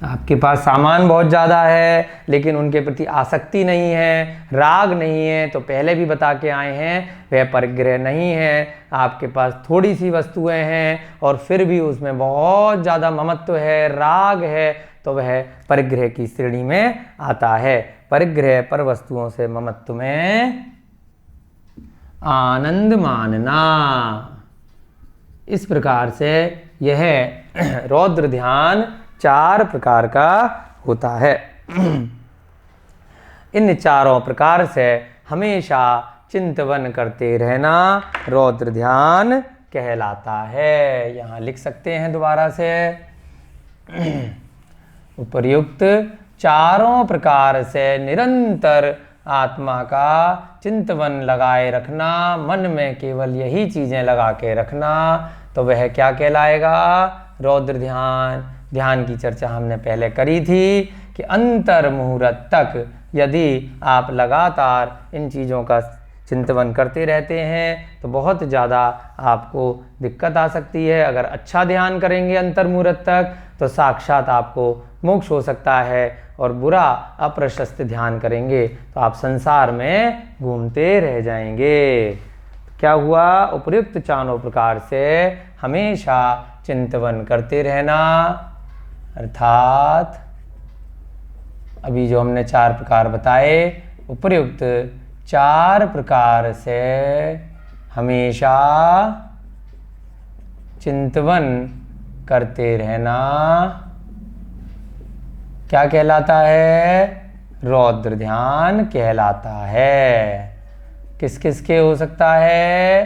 आपके पास सामान बहुत ज़्यादा है लेकिन उनके प्रति आसक्ति नहीं है, राग नहीं है, तो पहले भी बता के आए हैं वह परिग्रह नहीं है। आपके पास थोड़ी सी वस्तुएं हैं और फिर भी उसमें बहुत ज़्यादा ममत्व है, राग है, तो वह परिग्रह की श्रेणी में आता है। परिग्रह पर वस्तुओं से ममत्व में आनंद मानना। इस प्रकार से यह रौद्र ध्यान 4 प्रकार का होता है। इन चारों प्रकार से हमेशा चिंतन करते रहना रौद्र ध्यान कहलाता है। यहाँ लिख सकते हैं दोबारा से, उपर्युक्त चारों प्रकार से निरंतर आत्मा का चिंतन लगाए रखना, मन में केवल यही चीज़ें लगा के रखना, तो वह क्या कहलाएगा? रौद्र ध्यान। ध्यान की चर्चा हमने पहले करी थी कि अंतर मुहूर्त तक यदि आप लगातार इन चीज़ों का चिंतन करते रहते हैं तो बहुत ज़्यादा आपको दिक्कत आ सकती है। अगर अच्छा ध्यान करेंगे अंतर मुहूर्त तक तो साक्षात आपको मोक्ष हो सकता है, और बुरा अप्रशस्त ध्यान करेंगे तो आप संसार में घूमते रह जाएंगे। क्या हुआ? उपर्युक्त चारों प्रकार से हमेशा चिंतन करते रहना, अर्थात अभी जो हमने 4 प्रकार बताए, उपर्युक्त 4 प्रकार से हमेशा चिंतन करते रहना क्या कहलाता है? रौद्र ध्यान कहलाता है। किस किस के हो सकता है?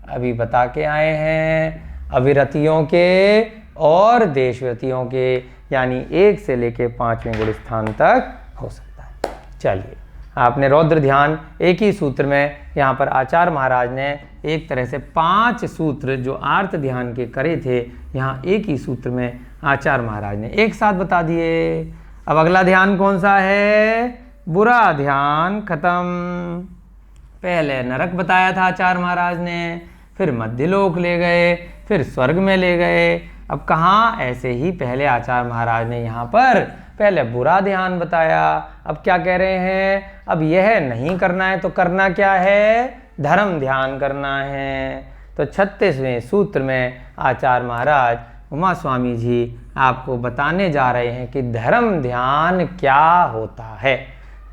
अभी बता के आए हैं, अविरतियों के और देशव्रतियों के, यानी 1 से लेके 5वें गुण स्थान तक हो सकता है। चलिए, आपने रौद्र ध्यान एक ही सूत्र में, यहाँ पर आचार्य महाराज ने एक तरह से 5 सूत्र जो आर्त ध्यान के करे थे, यहाँ एक ही सूत्र में आचार्य महाराज ने एक साथ बता दिए। अब अगला ध्यान कौन सा है? बुरा ध्यान खत्म। पहले नरक बताया था आचार्य महाराज ने, फिर मध्यलोक ले गए, फिर स्वर्ग में ले गए। अब कहाँ? ऐसे ही पहले आचार्य महाराज ने यहाँ पर पहले बुरा ध्यान बताया, अब क्या कह रहे हैं? अब यह नहीं करना है तो करना क्या है? धर्म ध्यान करना है। तो 36वें सूत्र में आचार्य महाराज उमा स्वामी जी आपको बताने जा रहे हैं कि धर्म ध्यान क्या होता है।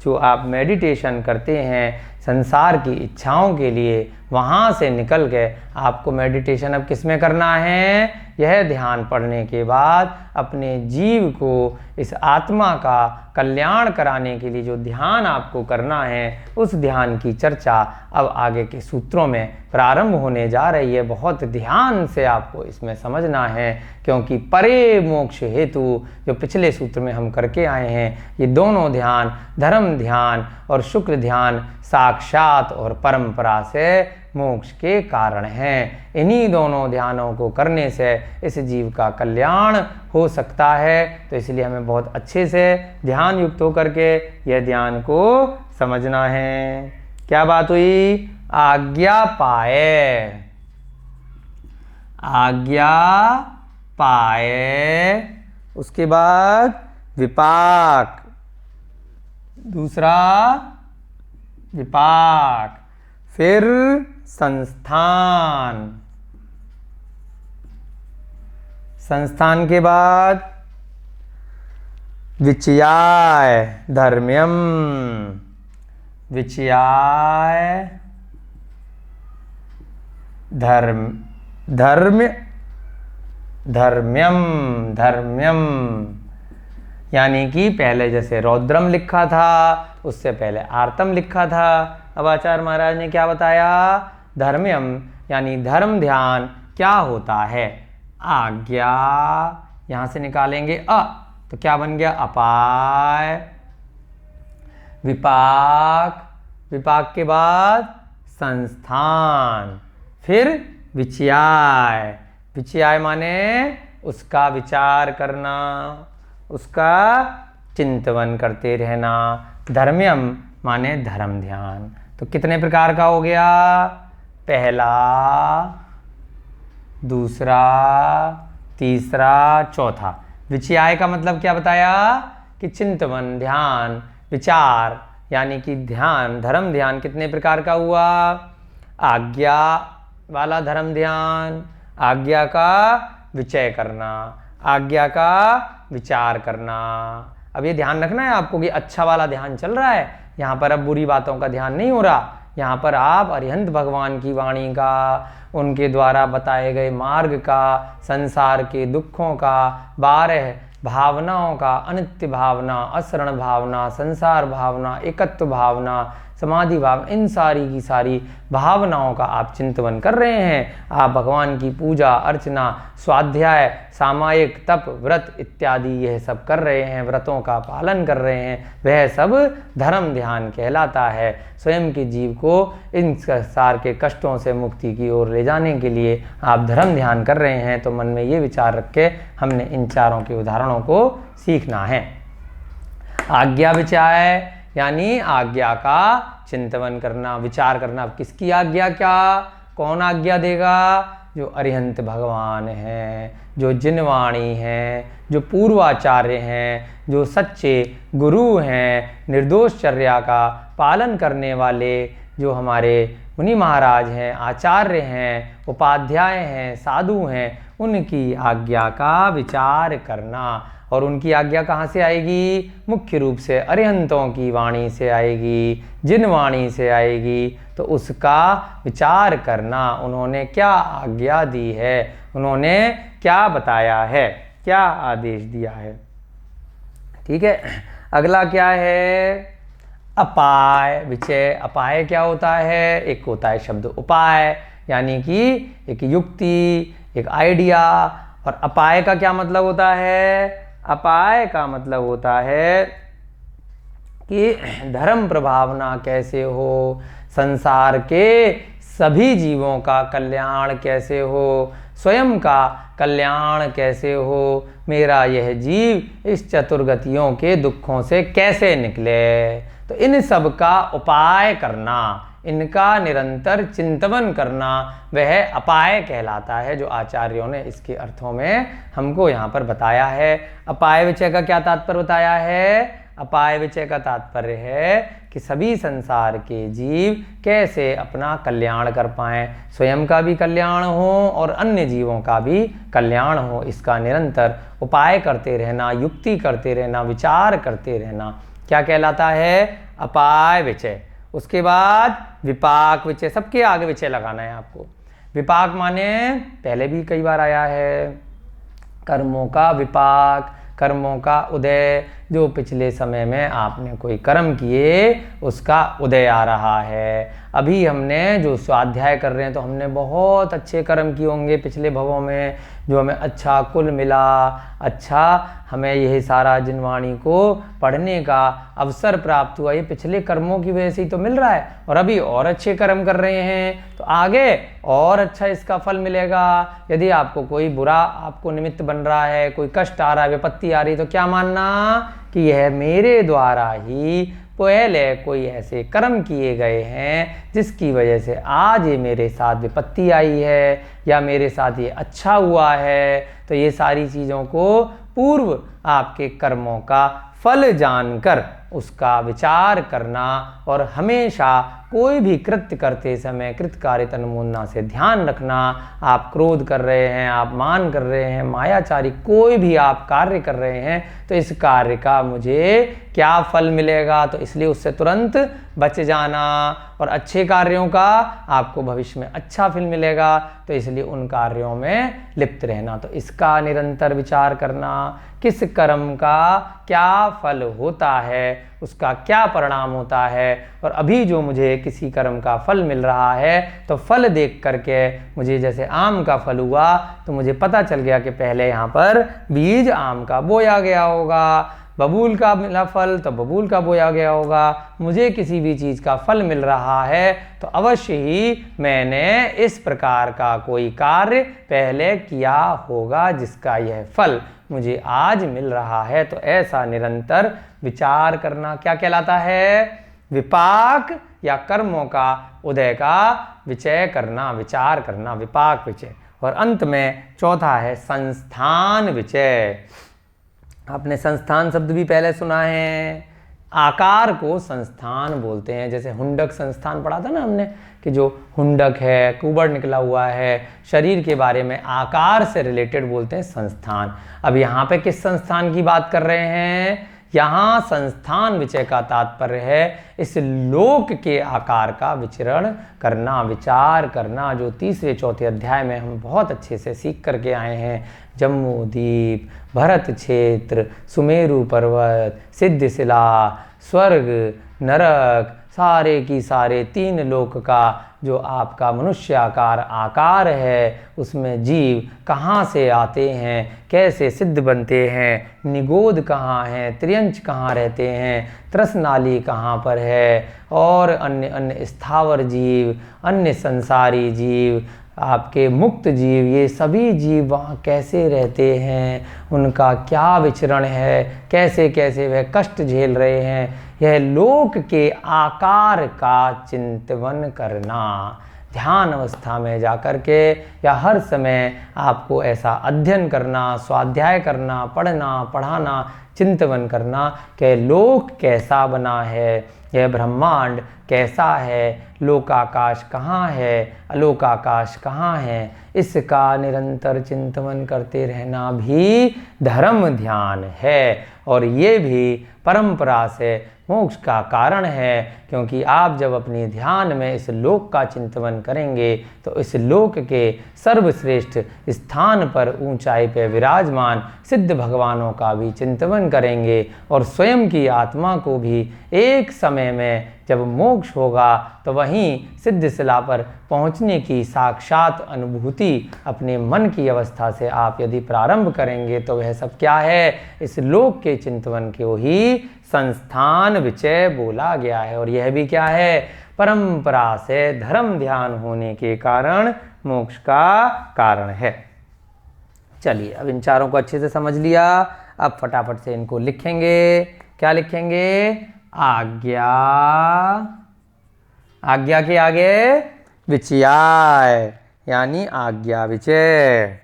जो आप मेडिटेशन करते हैं संसार की इच्छाओं के लिए, वहाँ से निकल के आपको मेडिटेशन अब किस में करना है? यह ध्यान पढ़ने के बाद अपने जीव को इस आत्मा का कल्याण कराने के लिए जो ध्यान आपको करना है, उस ध्यान की चर्चा अब आगे के सूत्रों में प्रारंभ होने जा रही है। बहुत ध्यान से आपको इसमें समझना है, क्योंकि परे मोक्ष हेतु जो पिछले सूत्र में हम करके आए हैं, ये दोनों ध्यान, धर्म ध्यान और शुक्र ध्यान, साक्षात और परंपरा से मोक्ष के कारण हैं। इन्हीं दोनों ध्यानों को करने से इस जीव का कल्याण हो सकता है। तो इसलिए हमें बहुत अच्छे से ध्यान युक्त होकर के यह ध्यान को समझना है। क्या बात हुई? आज्ञा पाए, आज्ञा पाए, उसके बाद विपाक, दूसरा विपाक, फिर संस्थान, संस्थान के बाद विचयाय धर्म्यम, विचयाय धर्म, धर्म्य, धर्म्यम, धर्म्यम, यानी कि पहले जैसे रौद्रम लिखा था उससे पहले आर्तम लिखा था। अब आचार्य महाराज ने क्या बताया? धर्म्यम यानी धर्म ध्यान क्या होता है? आज्ञा, यहाँ से निकालेंगे तो क्या बन गया? अपाय, विपाक, विपाक के बाद संस्थान, फिर विचयाय, विचयाय माने उसका विचार करना, उसका चिंतन करते रहना। धर्म्यम माने धर्म ध्यान। तो कितने प्रकार का हो गया? पहला, दूसरा, तीसरा, चौथा। विचयाय का मतलब क्या बताया? कि चिंतन, ध्यान, विचार, यानी कि ध्यान, धर्म ध्यान कितने प्रकार का हुआ? आज्ञा वाला धर्म ध्यान, आज्ञा का विचय करना, आज्ञा का विचार करना। अब ये ध्यान रखना है आपको कि अच्छा वाला ध्यान चल रहा है, यहाँ पर अब बुरी बातों का ध्यान नहीं हो रहा। यहाँ पर आप अरिहंत भगवान की वाणी का, उनके द्वारा बताए गए मार्ग का, संसार के दुखों का, 12 भावनाओं का, अनित्य भावना, असरण भावना, संसार भावना, एकत्व भावना, समाधि भाव, इन सारी की सारी भावनाओं का आप चिंतन कर रहे हैं। आप भगवान की पूजा अर्चना, स्वाध्याय, सामायिक तप, व्रत इत्यादि यह सब कर रहे हैं, व्रतों का पालन कर रहे हैं, वह सब धर्म ध्यान कहलाता है। स्वयं के जीव को इन संसार के कष्टों से मुक्ति की ओर ले जाने के लिए आप धर्म ध्यान कर रहे हैं, तो मन में ये विचार रख के हमने इन चारों के उदाहरणों को सीखना है। आज्ञा विचार यानी आज्ञा का चिंतन करना, विचार करना, किसकी आज्ञा, क्या कौन आज्ञा देगा? जो अरिहंत भगवान हैं, जो जिनवाणी हैं, जो पूर्वाचार्य हैं, जो सच्चे गुरु हैं, निर्दोष चर्या का पालन करने वाले जो हमारे मुनि महाराज हैं, आचार्य हैं, उपाध्याय हैं, साधु हैं, उनकी आज्ञा का विचार करना। और उनकी आज्ञा कहाँ से आएगी? मुख्य रूप से अरिहंतों की वाणी से आएगी, जिन वाणी से आएगी, तो उसका विचार करना। उन्होंने क्या आज्ञा दी है, उन्होंने क्या बताया है, क्या आदेश दिया है। ठीक है, अगला क्या है? अपाय विचय। अपाय क्या होता है? एक होता है शब्द उपाय, यानी कि एक युक्ति, एक आइडिया। और अपाय का क्या मतलब होता है? अपाय का मतलब होता है कि धर्म प्रभावना कैसे हो, संसार के सभी जीवों का कल्याण कैसे हो, स्वयं का कल्याण कैसे हो, मेरा यह जीव इस चतुर्गतियों के दुखों से कैसे निकले। तो इन सब का उपाय करना, इनका निरंतर चिंतन करना, वह अपाय कहलाता है, जो आचार्यों ने इसके अर्थों में हमको यहाँ पर बताया है। अपाय विचय का क्या तात्पर्य बताया है? अपाय विचय का तात्पर्य है कि सभी संसार के जीव कैसे अपना कल्याण कर पाएं, स्वयं का भी कल्याण हो और अन्य जीवों का भी कल्याण हो, इसका निरंतर उपाय करते रहना, युक्ति करते रहना, विचार करते रहना, क्या कहलाता है? अपाय विचय। उसके बाद विपाक विचय, सबके आगे विचय लगाना है आपको। विपाक माने पहले भी कई बार आया है, कर्मों का विपाक, कर्मों का उदय। जो पिछले समय में आपने कोई कर्म किए उसका उदय आ रहा है। अभी हमने जो स्वाध्याय कर रहे हैं, तो हमने बहुत अच्छे कर्म किए होंगे पिछले भवों में, जो हमें अच्छा कुल मिला, अच्छा हमें यही सारा जिनवाणी को पढ़ने का अवसर प्राप्त हुआ। ये पिछले कर्मों की वजह से ही तो मिल रहा है। और अभी और अच्छे कर्म कर रहे हैं तो आगे और अच्छा इसका फल मिलेगा। यदि आपको कोई बुरा आपको निमित्त बन रहा है, कोई कष्ट आ रहा है, विपत्ति आ रही है, तो क्या मानना कि यह मेरे द्वारा ही पहले कोई ऐसे कर्म किए गए हैं जिसकी वजह से आज ये मेरे साथ विपत्ति आई है, या मेरे साथ ये अच्छा हुआ है। तो ये सारी चीज़ों को पूर्व आपके कर्मों का फल जानकर उसका विचार करना, और हमेशा कोई भी कृत्य करते समय कृतकार्य तन्मूलना से ध्यान रखना। आप क्रोध कर रहे हैं, आप मान कर रहे हैं, मायाचारी कोई भी आप कार्य कर रहे हैं, तो इस कार्य का मुझे क्या फल मिलेगा, तो इसलिए उससे तुरंत बच जाना। और अच्छे कार्यों का आपको भविष्य में अच्छा फल मिलेगा, तो इसलिए उन कार्यों में लिप्त रहना। तो इसका निरंतर विचार करना, किस कर्म का क्या फल होता है, उसका क्या परिणाम होता है। और अभी जो मुझे किसी कर्म का फल मिल रहा है, तो फल देख करके मुझे, जैसे आम का फल हुआ तो मुझे पता चल गया कि पहले यहाँ पर बीज आम का बोया गया होगा, बबूल का मिला फल तो बबूल का बोया गया होगा। मुझे किसी भी चीज़ का फल मिल रहा है तो अवश्य ही मैंने इस प्रकार का कोई कार्य पहले किया होगा जिसका यह फल मुझे आज मिल रहा है। तो ऐसा निरंतर विचार करना क्या कहलाता है? विपाक, या कर्मों का उदय का विचय करना, विचार करना, विपाक विचय। और अंत में चौथा है संस्थान विचय। आपने संस्थान शब्द भी पहले सुना है। आकार को संस्थान बोलते हैं। जैसे हुंडक संस्थान पढ़ा था ना हमने, कि जो हुंडक है, कुबड़ निकला हुआ है, शरीर के बारे में आकार से रिलेटेड बोलते हैं संस्थान। अब यहाँ पे किस संस्थान की बात कर रहे हैं? यहाँ संस्थान विषय का तात्पर्य है इस लोक के आकार का विचरण करना, विचार करना, जो तीसरे चौथे अध्याय में हम बहुत अच्छे से सीख करके आए हैं। जम्मू द्वीप, भरत क्षेत्र, सुमेरु पर्वत, सिद्धशिला, स्वर्ग, नरक, सारे की सारे 3 लोक का जो आपका मनुष्याकार आकार है, उसमें जीव कहाँ से आते हैं, कैसे सिद्ध बनते हैं, निगोद कहाँ हैं, त्रियंच कहाँ रहते हैं, त्रसनाली कहाँ पर है, और अन्य अन्य स्थावर जीव, अन्य संसारी जीव, आपके मुक्त जीव, ये सभी जीव वहाँ कैसे रहते हैं, उनका क्या विचरण है, कैसे कैसे वह कष्ट झेल रहे हैं, यह लोक के आकार का चिंतन करना। ध्यान अवस्था में जाकर के या हर समय आपको ऐसा अध्ययन करना, स्वाध्याय करना, पढ़ना, पढ़ाना, चिंतन करना कि लोक कैसा बना है, यह ब्रह्मांड कैसा है, लोकाकाश कहाँ है, अलोकाकाश कहाँ है, इसका निरंतर चिंतन करते रहना भी धर्म ध्यान है। और ये भी परंपरा से मोक्ष का कारण है, क्योंकि आप जब अपने ध्यान में इस लोक का चिंतन करेंगे तो इस लोक के सर्वश्रेष्ठ स्थान पर ऊंचाई पर विराजमान सिद्ध भगवानों का भी चिंतन करेंगे, और स्वयं की आत्मा को भी एक समय में जब मोक्ष होगा तो वहीं सिद्धशिला पर पहुंचने की साक्षात अनुभूति अपने मन की अवस्था से आप यदि प्रारंभ करेंगे तो वह सब क्या है, इस लोक के चिंतन को ही संस्थान विषय बोला गया है। और यह भी क्या है, परंपरा से धर्म ध्यान होने के कारण मोक्ष का कारण है। चलिए, अब इन चारों को अच्छे से समझ लिया। अब फटाफट से इनको लिखेंगे। क्या लिखेंगे? आज्ञा, आज्ञा के आगे विचयाय, यानी आज्ञा विचय।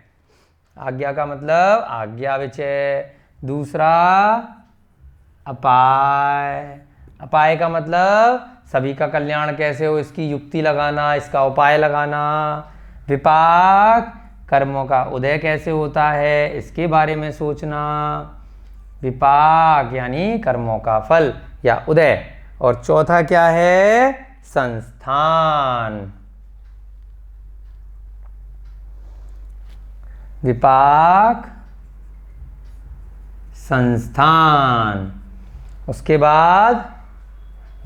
आज्ञा का मतलब आज्ञा विचय। दूसरा अपाय, अपाय का मतलब सभी का कल्याण कैसे हो इसकी युक्ति लगाना, इसका उपाय लगाना। विपाक, कर्मों का उदय कैसे होता है इसके बारे में सोचना। विपाक यानी कर्मों का फल या उदय। और चौथा क्या है? संस्थान। विपाक, संस्थान। उसके बाद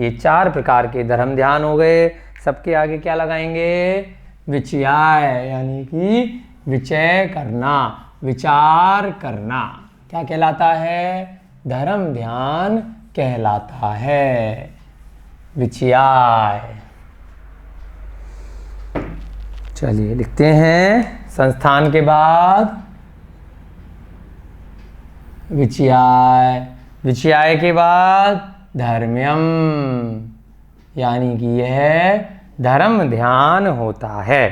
ये 4 प्रकार के धर्म ध्यान हो गए। सबके आगे क्या लगाएंगे? विचयाय, यानी कि विचय करना, विचार करना। क्या कहलाता है? धर्म ध्यान कहलाता है। विचयाय। चलिए लिखते हैं। संस्थान के बाद विचयाय, विचयाय के बाद धर्म्यम, यानी कि यह धर्म ध्यान होता है।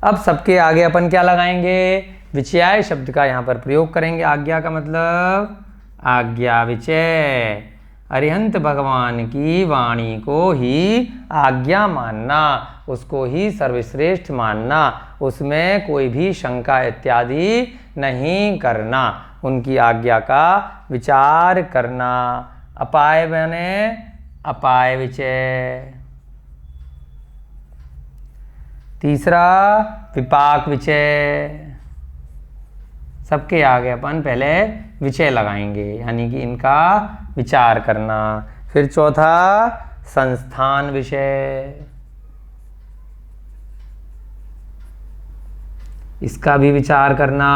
अब सबके आगे अपन क्या लगाएंगे? विचयाय शब्द का यहाँ पर प्रयोग करेंगे। आज्ञा का मतलब आज्ञा विचय, अरिहंत भगवान की वाणी को ही आज्ञा मानना, उसको ही सर्वश्रेष्ठ मानना, उसमें कोई भी शंका इत्यादि नहीं करना, उनकी आज्ञा का विचार करना। अपाय बने अपाय विचय। तीसरा विपाक विचय। सबके आगे अपन पहले विचय लगाएंगे, यानी कि इनका विचार करना। फिर चौथा संस्थान विषय, इसका भी विचार करना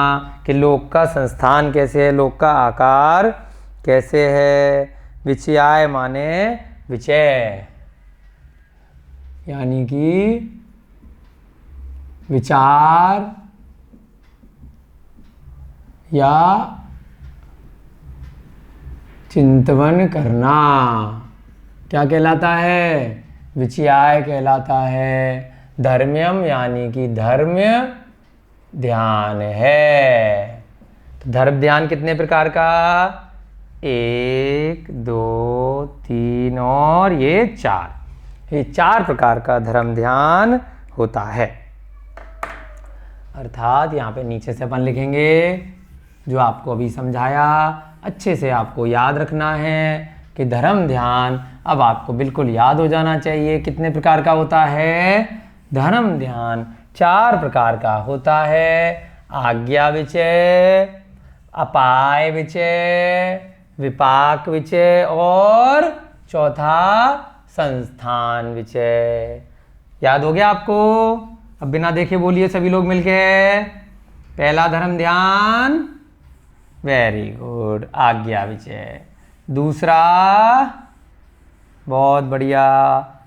कि लोक का संस्थान कैसे है, लोक का आकार कैसे है। विचयाय माने विचय, यानी कि विचार या चिंतन करना। क्या कहलाता है? विचयाय कहलाता है। धर्म्यम यानी कि धर्म ध्यान है। तो धर्म ध्यान कितने प्रकार का? 1, 2, 3 और ये 4। ये 4 प्रकार का धर्म ध्यान होता है। अर्थात यहाँ पे नीचे से अपन लिखेंगे जो आपको अभी समझाया अच्छे से आपको याद रखना है कि धर्म ध्यान अब आपको बिल्कुल याद हो जाना चाहिए। कितने प्रकार का होता है धर्म ध्यान? 4 प्रकार का होता है। आज्ञा विचय, अपाय विचय, विपाक विचय और चौथा संस्थान विचय। याद हो गया आपको? अब बिना देखे बोलिए सभी लोग मिलके। पहला धर्म ध्यान, वेरी गुड, आज्ञा विचय। दूसरा, बहुत बढ़िया,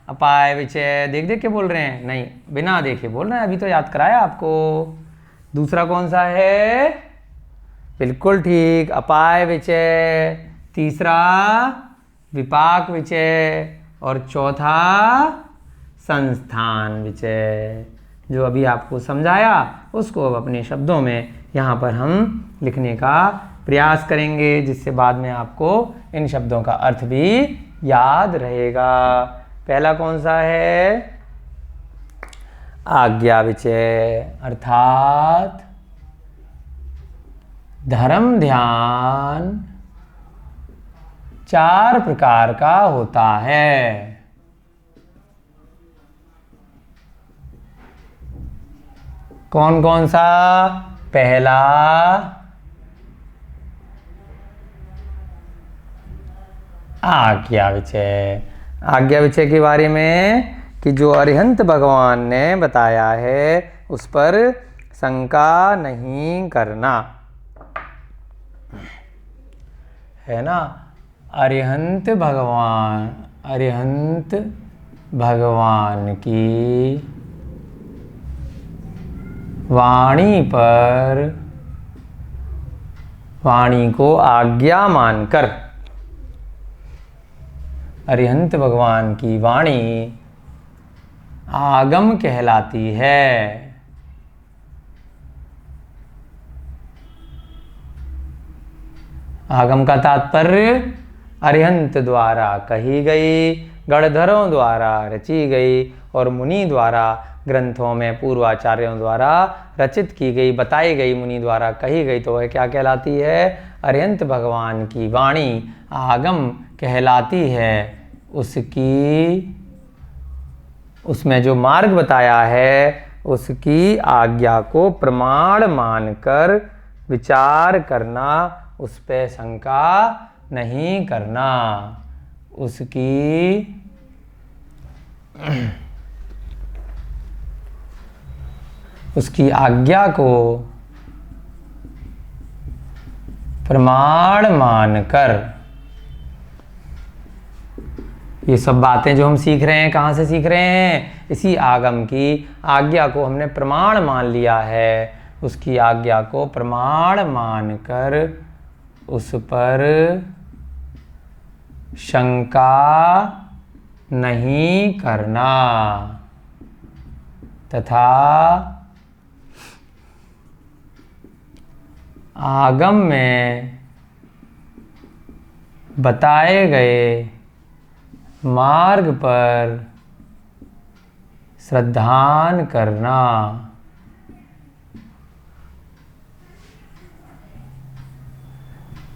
अपाय विचय। देख देख के बोल रहे हैं? नहीं, बिना देखे बोल रहे हैं, अभी तो याद कराया आपको। दूसरा कौन सा है? बिल्कुल ठीक, अपाय विचय। तीसरा विपाक विचय और चौथा संस्थान विचय। जो अभी आपको समझाया उसको अब अपने शब्दों में यहाँ पर हम लिखने का प्रयास करेंगे, जिससे बाद में आपको इन शब्दों का अर्थ भी याद रहेगा। पहला कौन सा है? आज्ञा विचय, अर्थात धर्म ध्यान 4 प्रकार का होता है। कौन कौन सा? पहला आज्ञा विचय। आज्ञा विचय के बारे में कि जो अरिहंत भगवान ने बताया है उस पर शंका नहीं करना, है ना। अरिहंत भगवान की वाणी पर, वाणी को आज्ञा मानकर, अरिहंत भगवान की वाणी आगम कहलाती है। आगम का तात्पर्य अरिहंत द्वारा कही गई, गणधरों द्वारा रची गई और मुनि द्वारा ग्रंथों में पूर्वाचार्यों द्वारा रचित की गई, बताई गई, मुनि द्वारा कही गई, तो वह क्या कहलाती है? अरिहंत भगवान की वाणी आगम कहलाती है। उसमें जो मार्ग बताया है उसकी आज्ञा को प्रमाण मानकर विचार करना, उस पे शंका नहीं करना। उसकी आज्ञा को प्रमाण मानकर, ये सब बातें जो हम सीख रहे हैं कहाँ से सीख रहे हैं? इसी आगम की आज्ञा को हमने प्रमाण मान लिया है। उसकी आज्ञा को प्रमाण मानकर उस पर शंका नहीं करना तथा आगम में बताए गए मार्ग पर श्रद्धान करना।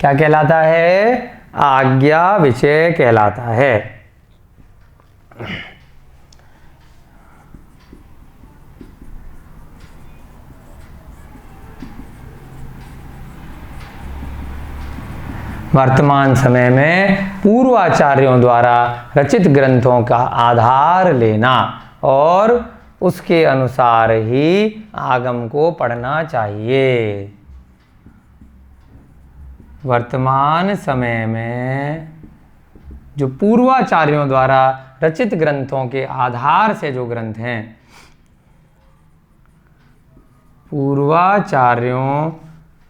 क्या कहलाता है? आज्ञा विचय कहलाता है। वर्तमान समय में पूर्वाचार्यों द्वारा रचित ग्रंथों का आधार लेना और उसके अनुसार ही आगम को पढ़ना चाहिए। वर्तमान समय में जो पूर्वाचार्यों द्वारा रचित ग्रंथों के आधार से जो ग्रंथ हैं, पूर्वाचार्यों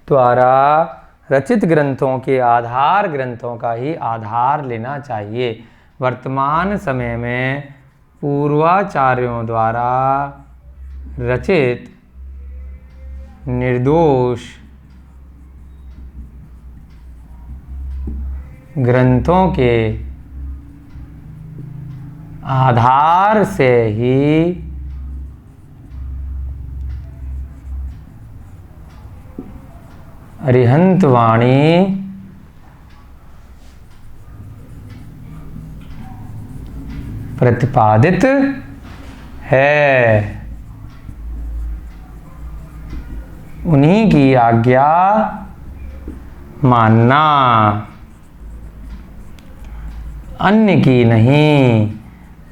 द्वारा रचित ग्रंथों के आधार ग्रंथों का ही आधार लेना चाहिए। वर्तमान समय में पूर्वाचार्यों द्वारा रचित निर्दोष ग्रंथों के आधार से ही अरिहंत वाणी प्रतिपादित है, उन्हीं की आज्ञा मानना, अन्य की नहीं।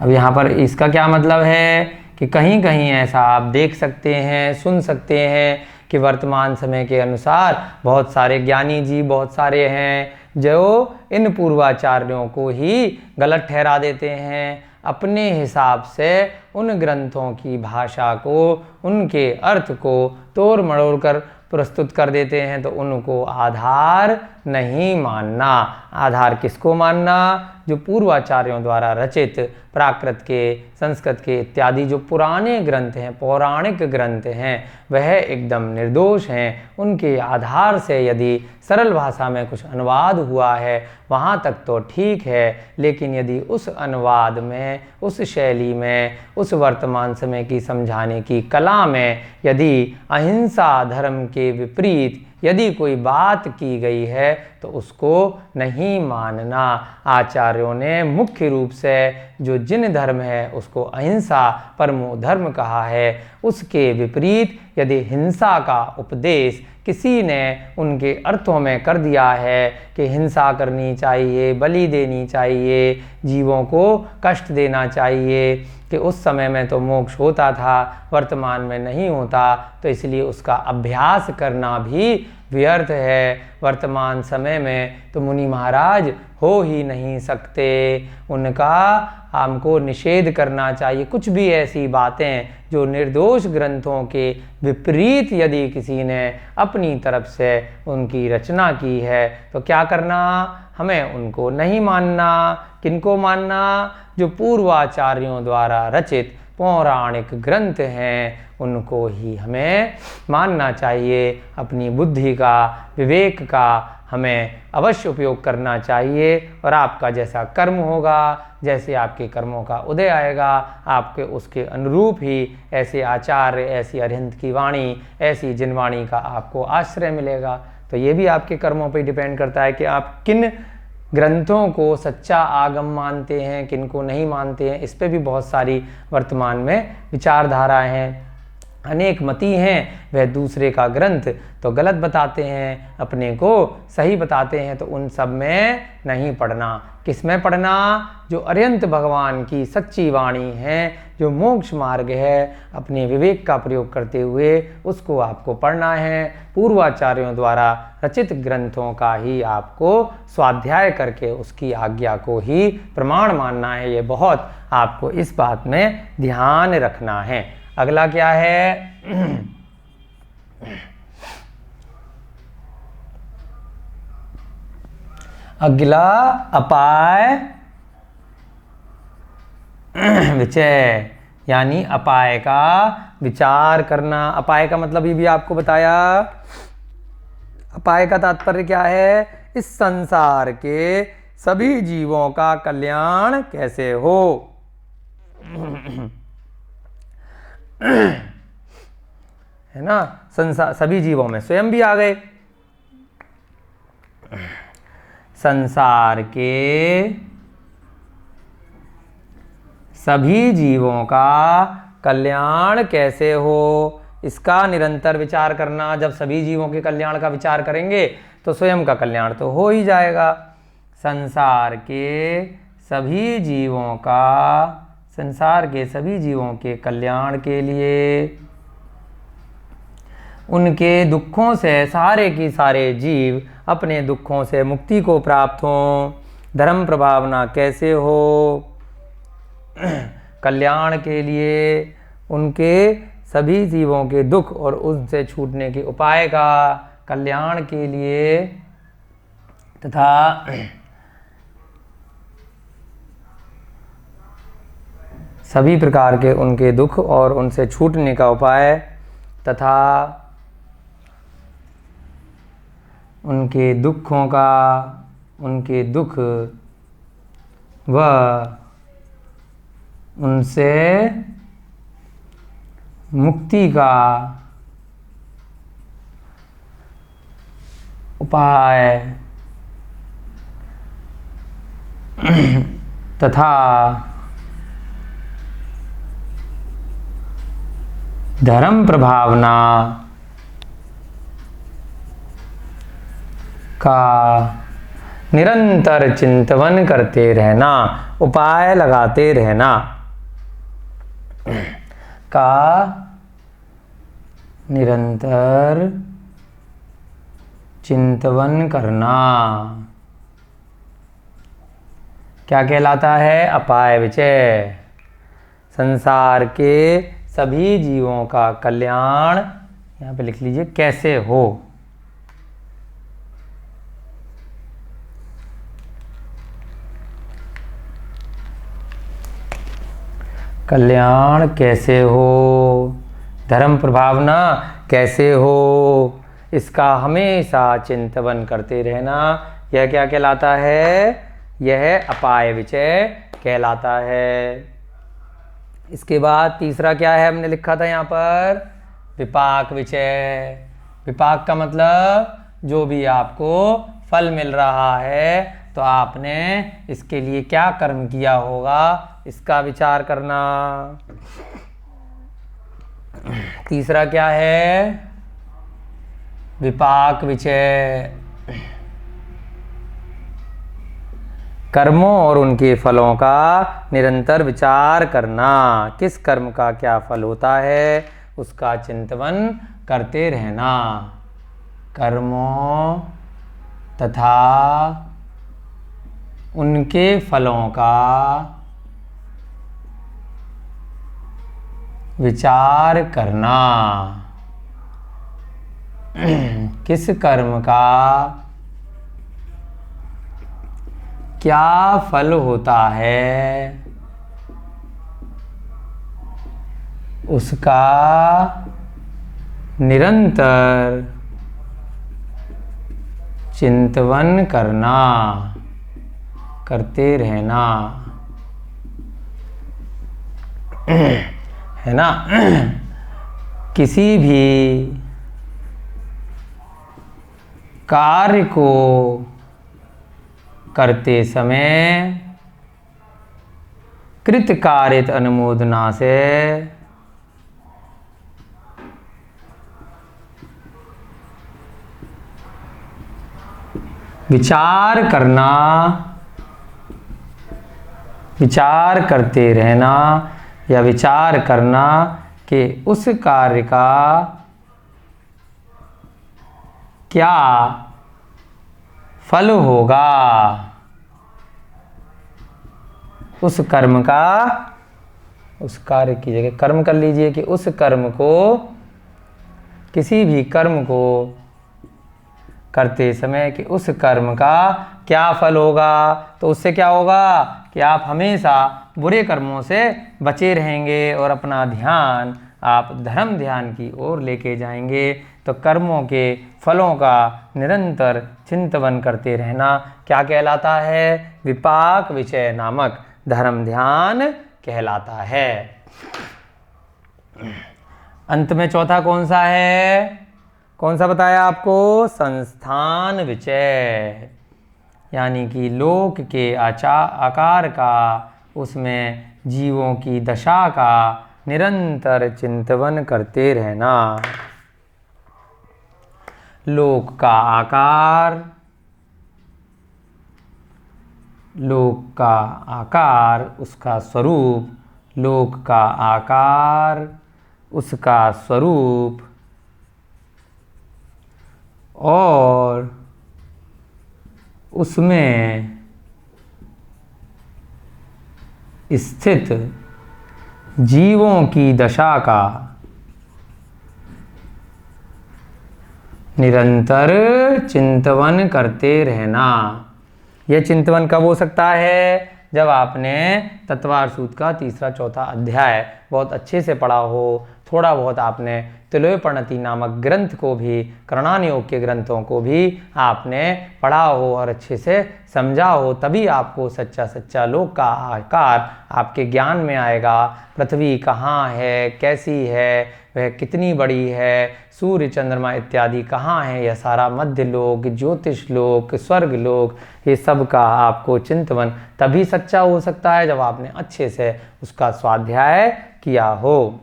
अब यहाँ पर इसका क्या मतलब है कि कहीं कहीं ऐसा आप देख सकते हैं, सुन सकते हैं कि वर्तमान समय के अनुसार बहुत सारे ज्ञानी जी बहुत सारे हैं जो इन पूर्वाचार्यों को ही गलत ठहरा देते हैं, अपने हिसाब से उन ग्रंथों की भाषा को, उनके अर्थ को तोड़ मरोड़ कर प्रस्तुत कर देते हैं। तो उनको आधार नहीं मानना। आधार किसको मानना? जो पूर्वाचार्यों द्वारा रचित प्राकृत के, संस्कृत के इत्यादि जो पुराने ग्रंथ हैं, पौराणिक ग्रंथ हैं, वह एकदम निर्दोष हैं। उनके आधार से यदि सरल भाषा में कुछ अनुवाद हुआ है वहाँ तक तो ठीक है, लेकिन यदि उस अनुवाद में, उस शैली में, उस वर्तमान समय की समझाने की कला में यदि अहिंसा धर्म के विपरीत यदि कोई बात की गई है तो उसको नहीं मानना। आचार्यों ने मुख्य रूप से जो जिन धर्म है उसको अहिंसा परमो धर्म कहा है, उसके विपरीत यदि हिंसा का उपदेश किसी ने उनके अर्थों में कर दिया है कि हिंसा करनी चाहिए, बलि देनी चाहिए, जीवों को कष्ट देना चाहिए, कि उस समय में तो मोक्ष होता था, वर्तमान में नहीं होता, तो इसलिए उसका अभ्यास करना भी व्यर्थ है। वर्तमान समय में तो मुनि महाराज हो ही नहीं सकते, उनका हमको निषेध करना चाहिए। कुछ भी ऐसी बातें जो निर्दोष ग्रंथों के विपरीत यदि किसी ने अपनी तरफ से उनकी रचना की है तो क्या करना? हमें उनको नहीं मानना। किनको मानना? जो पूर्वाचार्यों द्वारा रचित पौराणिक ग्रंथ हैं उनको ही हमें मानना चाहिए। अपनी बुद्धि का, विवेक का हमें अवश्य उपयोग करना चाहिए, और आपका जैसा कर्म होगा, जैसे आपके कर्मों का उदय आएगा, आपके उसके अनुरूप ही ऐसे आचार्य, ऐसी अरिहंत की वाणी, ऐसी जिनवाणी का आपको आश्रय मिलेगा। तो ये भी आपके कर्मों पर डिपेंड करता है कि आप किन ग्रंथों को सच्चा आगम मानते हैं, किन को नहीं मानते हैं। इस पे भी बहुत सारी वर्तमान में विचारधाराएं हैं। अनेक मती हैं, वह दूसरे का ग्रंथ तो गलत बताते हैं, अपने को सही बताते हैं, तो उन सब में नहीं पढ़ना। किस में पढ़ना? जो अरिहंत भगवान की सच्ची वाणी है, जो मोक्ष मार्ग है, अपने विवेक का प्रयोग करते हुए उसको आपको पढ़ना है। पूर्वाचार्यों द्वारा रचित ग्रंथों का ही आपको स्वाध्याय करके उसकी आज्ञा को ही प्रमाण मानना है। ये बहुत आपको इस बात में ध्यान रखना है। अगला क्या है? अगला अपाय विचय, यानी अपाय का विचार करना। अपाय का मतलब ये भी आपको बताया। अपाय का तात्पर्य क्या है? इस संसार के सभी जीवों का कल्याण कैसे हो। है ना? संसार सभी जीवों में स्वयं भी आ गए। संसार के सभी जीवों का कल्याण कैसे हो, इसका निरंतर विचार करना। जब सभी जीवों के कल्याण का विचार करेंगे तो स्वयं का कल्याण तो हो ही जाएगा। संसार के सभी जीवों का, संसार के सभी जीवों के कल्याण के लिए, उनके दुखों से सारे की सारे जीव अपने दुखों से मुक्ति को प्राप्त हों, धर्म प्रभावना कैसे हो, कल्याण के लिए उनके सभी जीवों के दुख और उनसे छूटने के उपाय का, कल्याण के लिए तथा सभी प्रकार के उनके दुख और उनसे छूटने का उपाय तथा उनके दुखों का, उनके दुख व उनसे मुक्ति का उपाय तथा धर्म प्रभावना का निरंतर चिंतन करते रहना, उपाय लगाते रहना का निरंतर चिंतन करना क्या कहलाता है? अपाय विचय। संसार के सभी जीवों का कल्याण, यहाँ पे लिख लीजिए, कैसे हो। कल्याण कैसे हो, धर्म प्रभावना कैसे हो, इसका हमेशा चिंतन करते रहना, यह क्या कहलाता है? यह अपाय विचय कहलाता है। इसके बाद तीसरा क्या है, हमने लिखा था यहाँ पर? विपाक विचय। विपाक का मतलब जो भी आपको फल मिल रहा है तो आपने इसके लिए क्या कर्म किया होगा, इसका विचार करना। तीसरा क्या है? विपाक विचय। कर्मों और उनके फलों का निरंतर विचार करना, किस कर्म का क्या फल होता है उसका चिंतन करते रहना। कर्मों तथा उनके फलों का विचार करना, किस कर्म का क्या फल होता है उसका निरंतर चिंतन करना, करते रहना, है ना। किसी भी कार्य को करते समय कृतकार्यत अनुमोदना से विचार करना, विचार करते रहना या विचार करना कि उस कार्य का क्या फल होगा, उस कर्म का, उस कार्य की जगह कर्म कर लीजिए कि उस कर्म को, किसी भी कर्म को करते समय कि उस कर्म का क्या फल होगा। तो उससे क्या होगा कि आप हमेशा बुरे कर्मों से बचे रहेंगे और अपना ध्यान आप धर्म ध्यान की ओर लेके जाएंगे। तो कर्मों के फलों का निरंतर चिंतन करते रहना क्या कहलाता है? विपाक विचय नामक धर्म ध्यान कहलाता है। अंत में चौथा कौन सा है? कौन सा बताया आपको? संस्थान विचय, यानी कि लोक के आकार का, उसमें जीवों की दशा का निरंतर चिंतन करते रहना। लोक का आकार, लोक का आकार, उसका स्वरूप, लोक का आकार, उसका स्वरूप और उसमें स्थित जीवों की दशा का निरंतर चिंतन करते रहना। यह चिंतन कब हो सकता है? जब आपने तत्वार सूत्र का तीसरा चौथा अध्याय बहुत अच्छे से पढ़ा हो, थोड़ा बहुत आपने तिलोय प्रणति नामक ग्रंथ को भी, करणान योग के ग्रंथों को भी आपने पढ़ा हो और अच्छे से समझा हो, तभी आपको सच्चा सच्चा लोक का आकार आपके ज्ञान में आएगा। पृथ्वी कहाँ है, कैसी है, वह कितनी बड़ी है, सूर्य चंद्रमा इत्यादि कहाँ है, यह सारा मध्य लोक, ज्योतिष लोक, स्वर्ग लोक, ये सब का आपको चिंतन तभी सच्चा हो सकता है जब आपने अच्छे से उसका स्वाध्याय किया हो।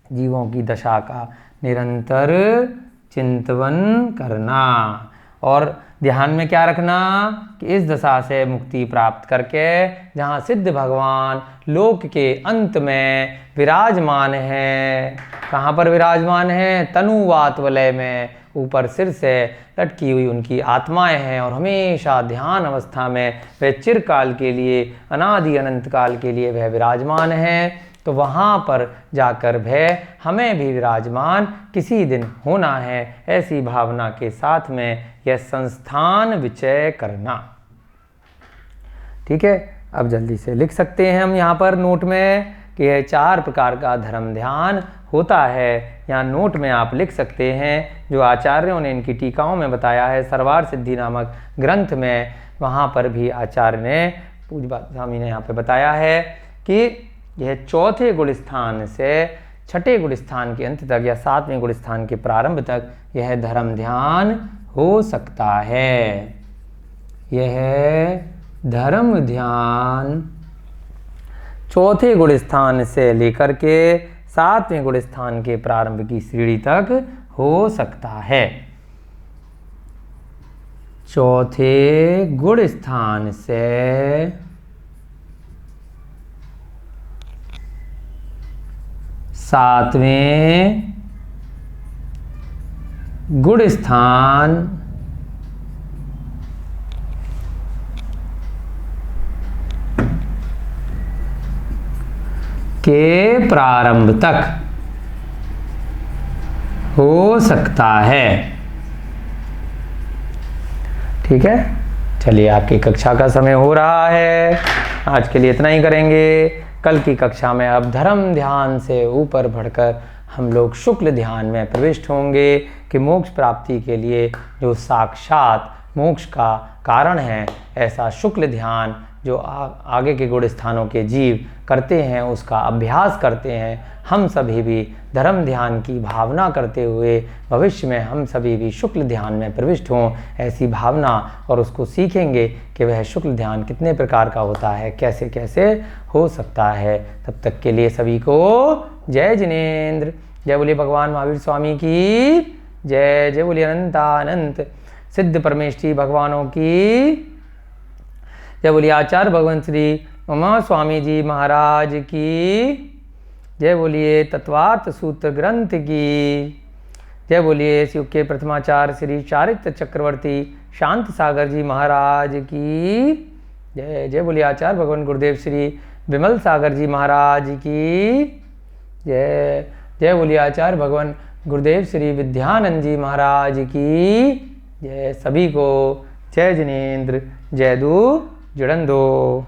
जीवों की दशा का निरंतर चिंतन करना और ध्यान में क्या रखना कि इस दशा से मुक्ति प्राप्त करके जहाँ सिद्ध भगवान लोक के अंत में विराजमान हैं, कहाँ पर विराजमान हैं, तनुवात वलय में, ऊपर सिर से लटकी हुई उनकी आत्माएं हैं और हमेशा ध्यान अवस्था में वे चिरकाल के लिए, अनादि अनंत काल के लिए वह विराजमान हैं। तो वहाँ पर जाकर वह हमें भी विराजमान किसी दिन होना है, ऐसी भावना के साथ में यह संस्थान विचय करना। ठीक है, अब जल्दी से लिख सकते हैं हम यहाँ पर नोट में कि यह 4 प्रकार का धर्म ध्यान होता है। यहाँ नोट में आप लिख सकते हैं जो आचार्यों ने इनकी टीकाओं में बताया है, सर्वार सिद्धि नामक ग्रंथ में, वहाँ पर भी आचार्य ने, पूज्य स्वामी ने यहाँ पे बताया है कि यह चौथे गुण स्थान से छठे गुण स्थान के अंत तक या 7वें गुण स्थान के प्रारंभ तक यह धर्म ध्यान हो सकता है। यह धर्म ध्यान चौथे गुण स्थान से लेकर के 7वें गुण स्थान के प्रारंभ की सीढ़ी तक हो सकता है। चौथे गुण स्थान से 7वें गुण स्थान के प्रारंभ तक हो सकता है। ठीक है, चलिए आपकी कक्षा का समय हो रहा है, आज के लिए इतना ही करेंगे। कल की कक्षा में अब धर्म ध्यान से ऊपर बढ़कर हम लोग शुक्ल ध्यान में प्रविष्ट होंगे कि मोक्ष प्राप्ति के लिए जो साक्षात मोक्ष का कारण है, ऐसा शुक्ल ध्यान जो आगे के गुण स्थानों के जीव करते हैं उसका अभ्यास करते हैं। हम सभी भी धर्म ध्यान की भावना करते हुए भविष्य में हम सभी भी शुक्ल ध्यान में प्रविष्ट हों, ऐसी भावना, और उसको सीखेंगे कि वह शुक्ल ध्यान कितने प्रकार का होता है, कैसे कैसे हो सकता है। तब तक के लिए सभी को जय जिनेन्द्र। जय बोलिए भगवान महावीर स्वामी की जय। जय बोलिए अनंतानंत सिद्ध परमेष्ठी भगवानों की जय। बोलिए आचार्य भगवान श्री उमा स्वामी जी महाराज की जय। बोलिए तत्वार्थ सूत्र ग्रंथ की जय। बोलिए शिव के प्रथमाचार्य श्री चारित्र चक्रवर्ती शांत सागर जी महाराज की जय। जय बोलिए आचार्य भगवान गुरुदेव श्री विमल सागर जी महाराज की जय। जय बोलिए आचार्य भगवान गुरुदेव श्री विद्यानंद जी महाराज की जय। सभी को जय जिनेन्द्र, जय दू जुड़न दो।